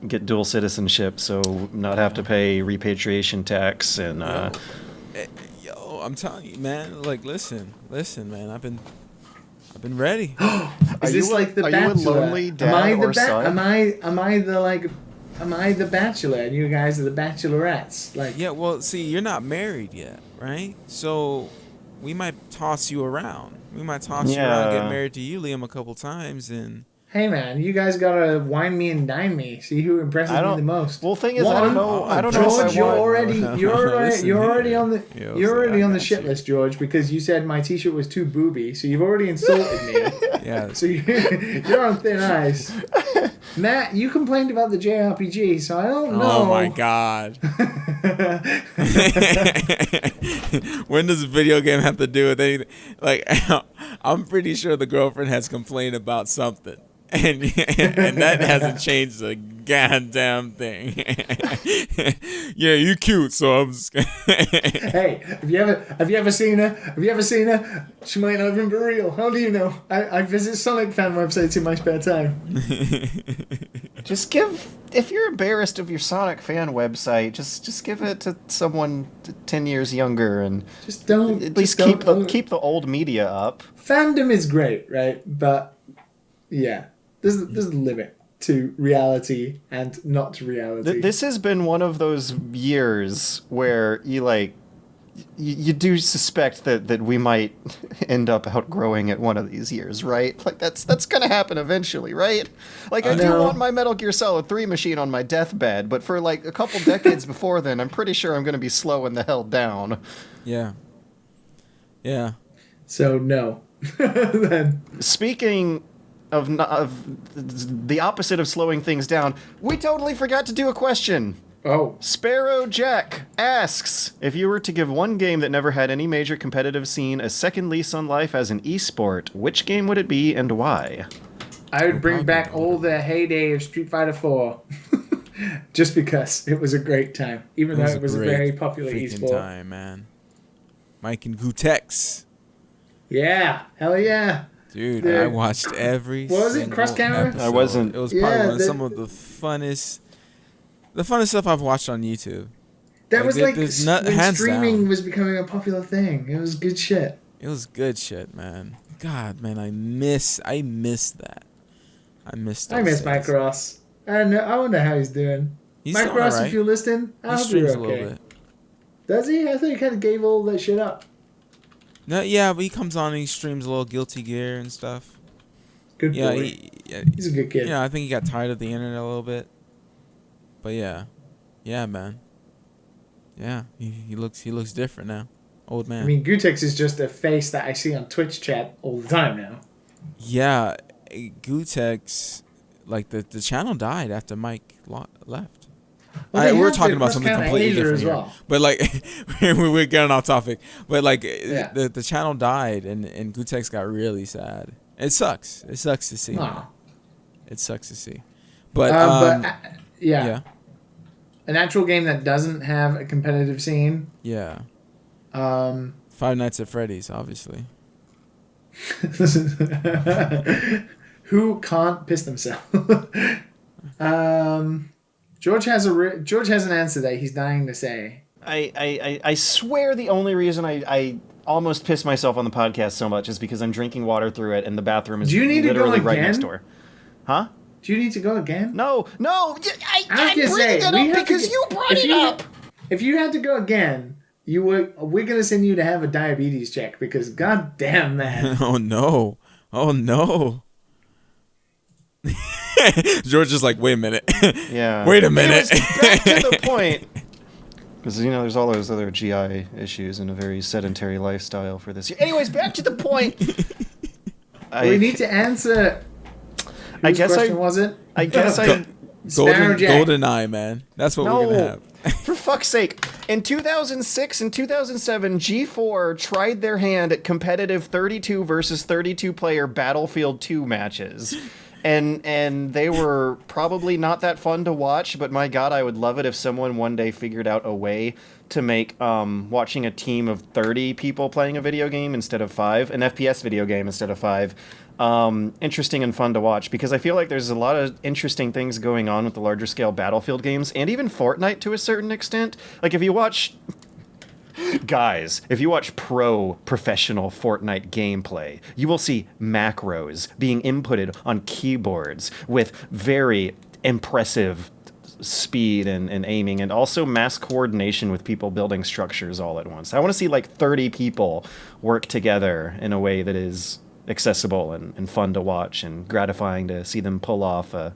get dual citizenship, so not have to pay repatriation tax and No, I'm telling you, man. Like, listen, man. I've been ready. Is this like the are you a Bachelor? lonely dad or son? Am I the Bachelor and you guys are the Bachelorettes? Like, Yeah, well, see, you're not married yet, right? So we might toss you around. We might toss you around, get married to you, Liam, a couple times, and hey man, you guys gotta wine me and dine me. See who impresses me the most. Well, thing is, I don't know. George, If you're I want. already on the shit list, George, because you said my T-shirt was too booby, so you've already insulted me. yeah. So you're on thin ice. Matt, you complained about the JRPG, so I don't know. Oh my god. When does a video game have to do with anything? Like, I'm pretty sure the girlfriend has complained about something. And that hasn't changed a goddamn thing. Yeah, you cute, so I'm just Hey, have you ever seen her? She might not even be real. How do you know? I visit Sonic fan websites in my spare time. Just if you're embarrassed of your Sonic fan website, just give it to someone 10 years younger and just don't at least keep the old media up. Fandom is great, right? But yeah, there's a limit to reality and not to reality. This has been one of those years where you do suspect that we might end up outgrowing it one of these years, right? Like that's gonna happen eventually, right? Like I do want my Metal Gear Solid 3 machine on my deathbed, but for like a couple decades before then, I'm pretty sure I'm gonna be slowing the hell down. Yeah. Yeah. So no. Then. Speaking of the opposite of slowing things down, we totally forgot to do a question. Oh. Sparrow Jack asks, if you were to give one game that never had any major competitive scene a second lease on life as an esport, which game would it be and why? I would bring back all the heyday of Street Fighter 4. Just because it was a great time, even though it was a very popular esport. Time, man. Mike and Gutex. Yeah, hell yeah. Dude, I watched every What was it, Cross Camera? episode. I wasn't. It was probably some of the funnest stuff I've watched on YouTube. That was like when streaming down. was becoming a popular thing. It was good shit. It was good shit, man. God, man, I miss that. I miss Mike Ross. I wonder how he's doing. He's Mike Ross, right. if you're listening, I hope you're okay. A little bit. Does he? I thought he kind of gave all that shit up. No, yeah, but he comes on and he streams a little Guilty Gear and stuff. Good boy. He's a good kid. Yeah, I think he got tired of the internet a little bit. But yeah, man. Yeah, he looks different now, old man. I mean, Gutex is just a face that I see on Twitch chat all the time now. Yeah, Gutex, like the channel died after Mike left. Well, we're talking about something completely different here. Well. But like, we're getting off topic. But like, the channel died, and Gutex got really sad. It sucks. It sucks to see. It sucks to see. But yeah. An actual game that doesn't have a competitive scene. Yeah. Five Nights at Freddy's, obviously. Who can't piss themselves? George has an answer that he's dying to say. I swear the only reason I almost pissed myself on the podcast so much is because I'm drinking water through it and the bathroom is literally right next door. Huh? Do you need to go again? No. I'm bringing it up because you brought it up. If you had to go again, we're gonna send you to have a diabetes check because goddamn man. Oh no. George is like, wait a minute. Yeah. Wait a minute. Back to the point. Because, there's all those other GI issues and a very sedentary lifestyle for this year. Anyways, back to the point. We need to answer. Whose question was it? I guess Golden Eye, man. That's what we're gonna have. For fuck's sake. In 2006 and 2007, G4 tried their hand at competitive 32 versus 32 player Battlefield 2 matches. And they were probably not that fun to watch, but my God, I would love it if someone one day figured out a way to make watching a team of 30 people playing a video game instead of 5, an FPS video game instead of 5, interesting and fun to watch, because I feel like there's a lot of interesting things going on with the larger scale Battlefield games, and even Fortnite to a certain extent. Like if you watch Guys, if you watch professional Fortnite gameplay, you will see macros being inputted on keyboards with very impressive speed and aiming, and also mass coordination with people building structures all at once. I want to see like 30 people work together in a way that is accessible and fun to watch and gratifying to see them pull off a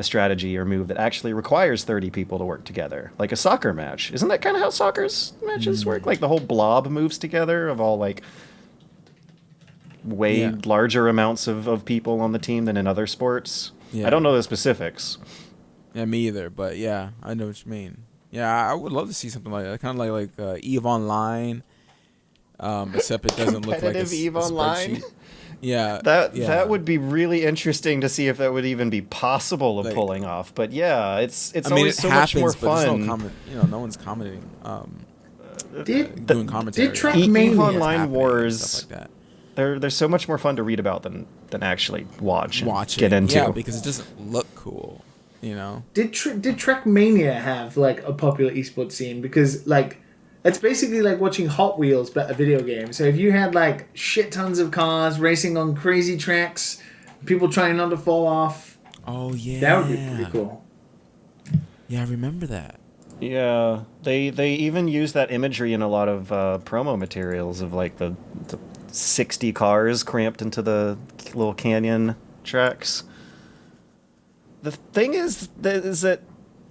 strategy or move that actually requires 30 people to work together, like a soccer match. Isn't that kind of how soccer's matches work? Like the whole blob moves together of all like way larger amounts of people on the team than in other sports. I don't know the specifics. Yeah, me either, but yeah, I know what you mean. Yeah, I would love to see something like that, kind of like EVE Online, except it doesn't look like a EVE a Online. spreadsheet. Yeah, That would be really interesting to see if that would even be possible of Like, pulling off. But yeah, it's I mean, always it so happens, much more but there's fun. no one's commenting. Did Doing commentary. Trackmania EVE It's Online and Wars, stuff like that. they're so much more fun to read about than actually watch and Watch get it, into. yeah, because it doesn't look cool, you know. did Trackmania have like a popular esports scene? Because like it's basically like watching Hot Wheels but a video game. So if you had like shit tons of cars racing on crazy tracks, people trying not to fall off, Oh yeah, that would be pretty cool. Yeah, I remember that. Yeah, they even use that imagery in a lot of promo materials of like the 60 cars cramped into the little canyon tracks. The thing is that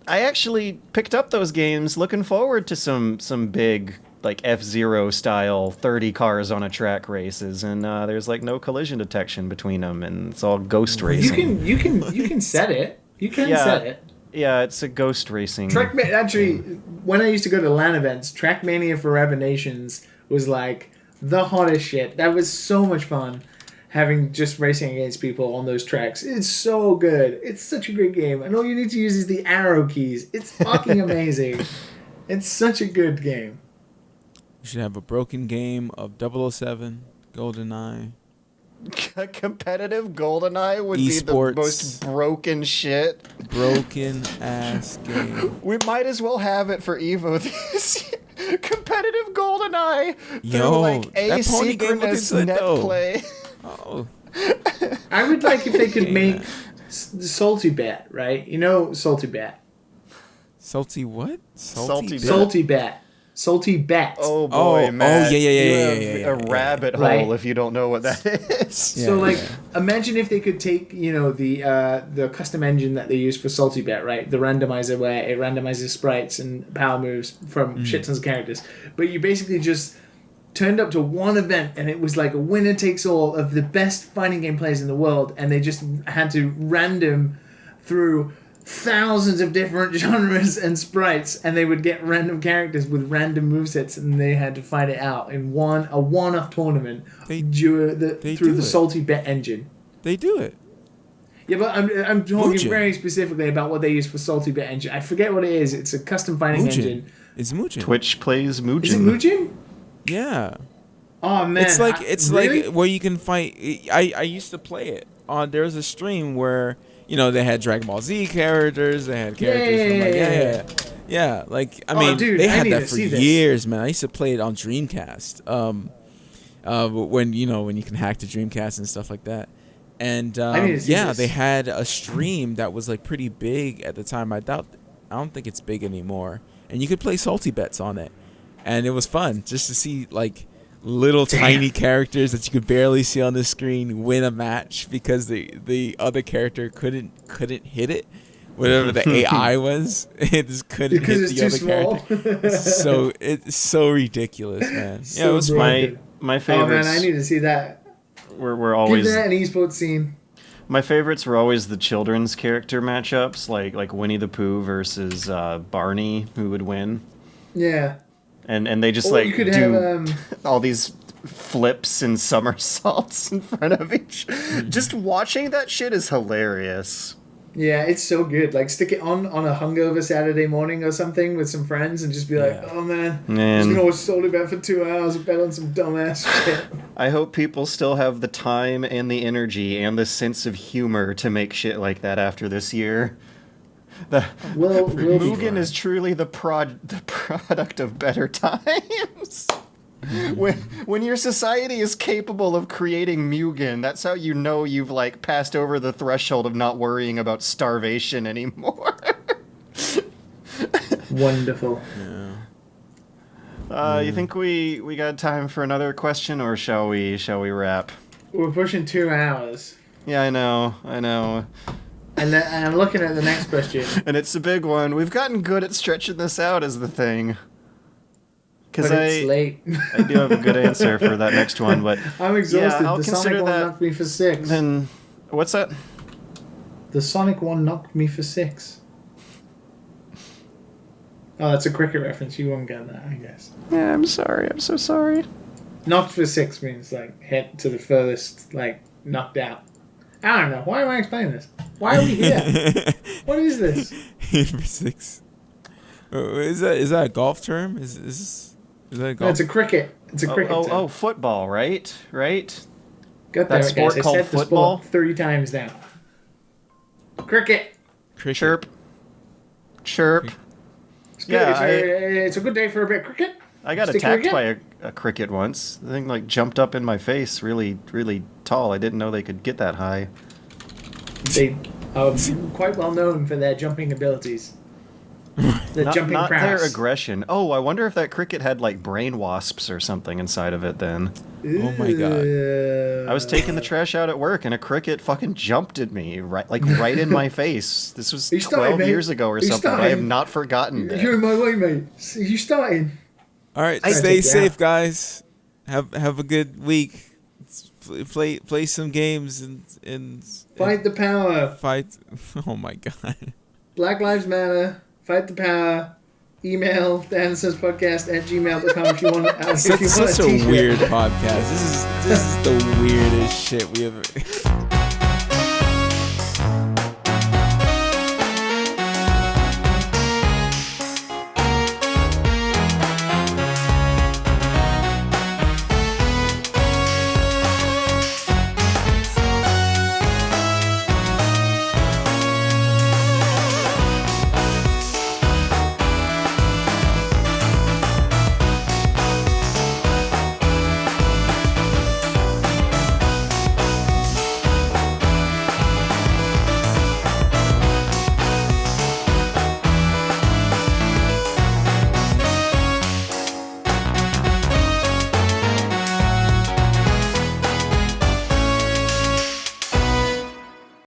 I actually picked up those games looking forward to some big like F-Zero style 30 cars on a track races, and there's like no collision detection between them, and it's all ghost racing. You can set it. You can set it. Yeah, it's a ghost racing. Actually, when I used to go to LAN events, Trackmania Forever Nations was like the hottest shit. That was so much fun, having just racing against people on those tracks. It's so good. It's such a great game, and all you need to use is the arrow keys. It's fucking amazing. It's such a good game. We should have a broken game of 007, GoldenEye. Competitive GoldenEye would Esports. be the most broken shit. Broken ass game. We might as well have it for Evo this year. Competitive GoldenEye. Yo, like that pony game looking asynchronous good net though. play. Oh, I would like if they could Game, make man. Salty Bat, right? You know Salty Bat. salty what? Salty Bat. Salty Bat. Salty Bat. Oh boy, Oh, Matt. yeah, You yeah, have yeah. a rabbit Right. hole if you don't know what that is. Yeah, So like, yeah. imagine if they could take the custom engine that they use for Salty Bet, right? The randomizer where it randomizes sprites and power moves from shit tons of characters, but you basically just turned up to one event and it was like a winner takes all of the best fighting game players in the world, and they just had to random through thousands of different genres and sprites, and they would get random characters with random movesets, and they had to fight it out in a one-off tournament They through do the it. Salty Bet engine. They do it. Yeah, but I'm talking Mugen. very specifically about what they use for Salty Bet engine. I forget what it is. It's a custom fighting engine. Mugen. It's Mugen. Twitch plays Mugen. Is it Mugen? Yeah. Oh man, It's really? like where you can fight. I used to play it on. There was a stream where they had Dragon Ball Z characters. They had characters from like yeah. Like I mean, dude, they I had need that to for see this. years, man. I used to play it on Dreamcast. When you can hack the Dreamcast and stuff like that. And I need to see this. they had a stream that was like pretty big at the time. I don't think it's big anymore. And you could play Salty Bets on it, and it was fun just to see like little tiny characters that you could barely see on the screen win a match because the other character couldn't hit it. Whatever the AI was, it just couldn't Because hit it's the too other small. character. It's so ridiculous, man. So Yeah, it was fun. broken. My Oh favorites man, I need to see that. were Give always that an esports scene. my favorites were always the children's character matchups, like Winnie the Pooh versus Barney, who would win, Yeah. and they just Or like you could do have all these flips and somersaults in front of each. Just watching that shit is hilarious. yeah, it's so good. Like stick it on a hungover Saturday morning or something with some friends and just be like, Yeah. oh man, I'm Man. just gonna watch Salty Bet for 2 hours and bet on some dumbass shit. I hope people still have the time and the energy and the sense of humor to make shit like that after this year. We'll be Mugen fine. is truly the product of better times. When your society is capable of creating Mugen, that's how you know you've like passed over the threshold of not worrying about starvation anymore. Wonderful. You think we got time for another question, or shall we wrap? We're pushing 2 hours. Yeah, I know. And I'm looking at the next question. And it's a big one. We've gotten good at stretching this out as the thing. Because But it's late. I do have a good answer for that next one, but I'm exhausted. Yeah, I'll The Sonic consider one that. knocked me for 6. Then what's that? The Sonic one knocked me for 6. Oh, that's a cricket reference. You won't get that, I guess. Yeah, I'm sorry. I'm so sorry. Knocked for 6 means like hit to the furthest, like knocked out. I don't know. Why am I explaining this? Why are we here? What is this? Hit for 6. Is that a golf term? Is that a golf? No, it's a cricket. It's a cricket. term. Oh, football, right? Got that there, sport guys. called I said the football? sport 3 times now. Cricket. Cricket. Chirp. It's good. Yeah, It's a good day for a bit of cricket. I got Stick attacked cricket? by a cricket once. The thing like jumped up in my face really, really tall. I didn't know they could get that high. They are quite well known for their jumping abilities. The jumping Not prowess. their aggression. Oh, I wonder if that cricket had like brain wasps or something inside of it then. Oh my God. I was taking the trash out at work and a cricket fucking jumped at me right in my face. This was You started, 12 mate. years ago or You something. I started. have not forgotten that. You're in my way, mate. You starting? All right, I stay take you safe, out. guys. Have a good week. Play some games and Fight the power. fight. Oh my God. Black Lives Matter. Fight the power. Email dadandsonspodcast@gmail.com if you want. If you want Such a t-shirt. weird podcast. This is the weirdest shit we ever.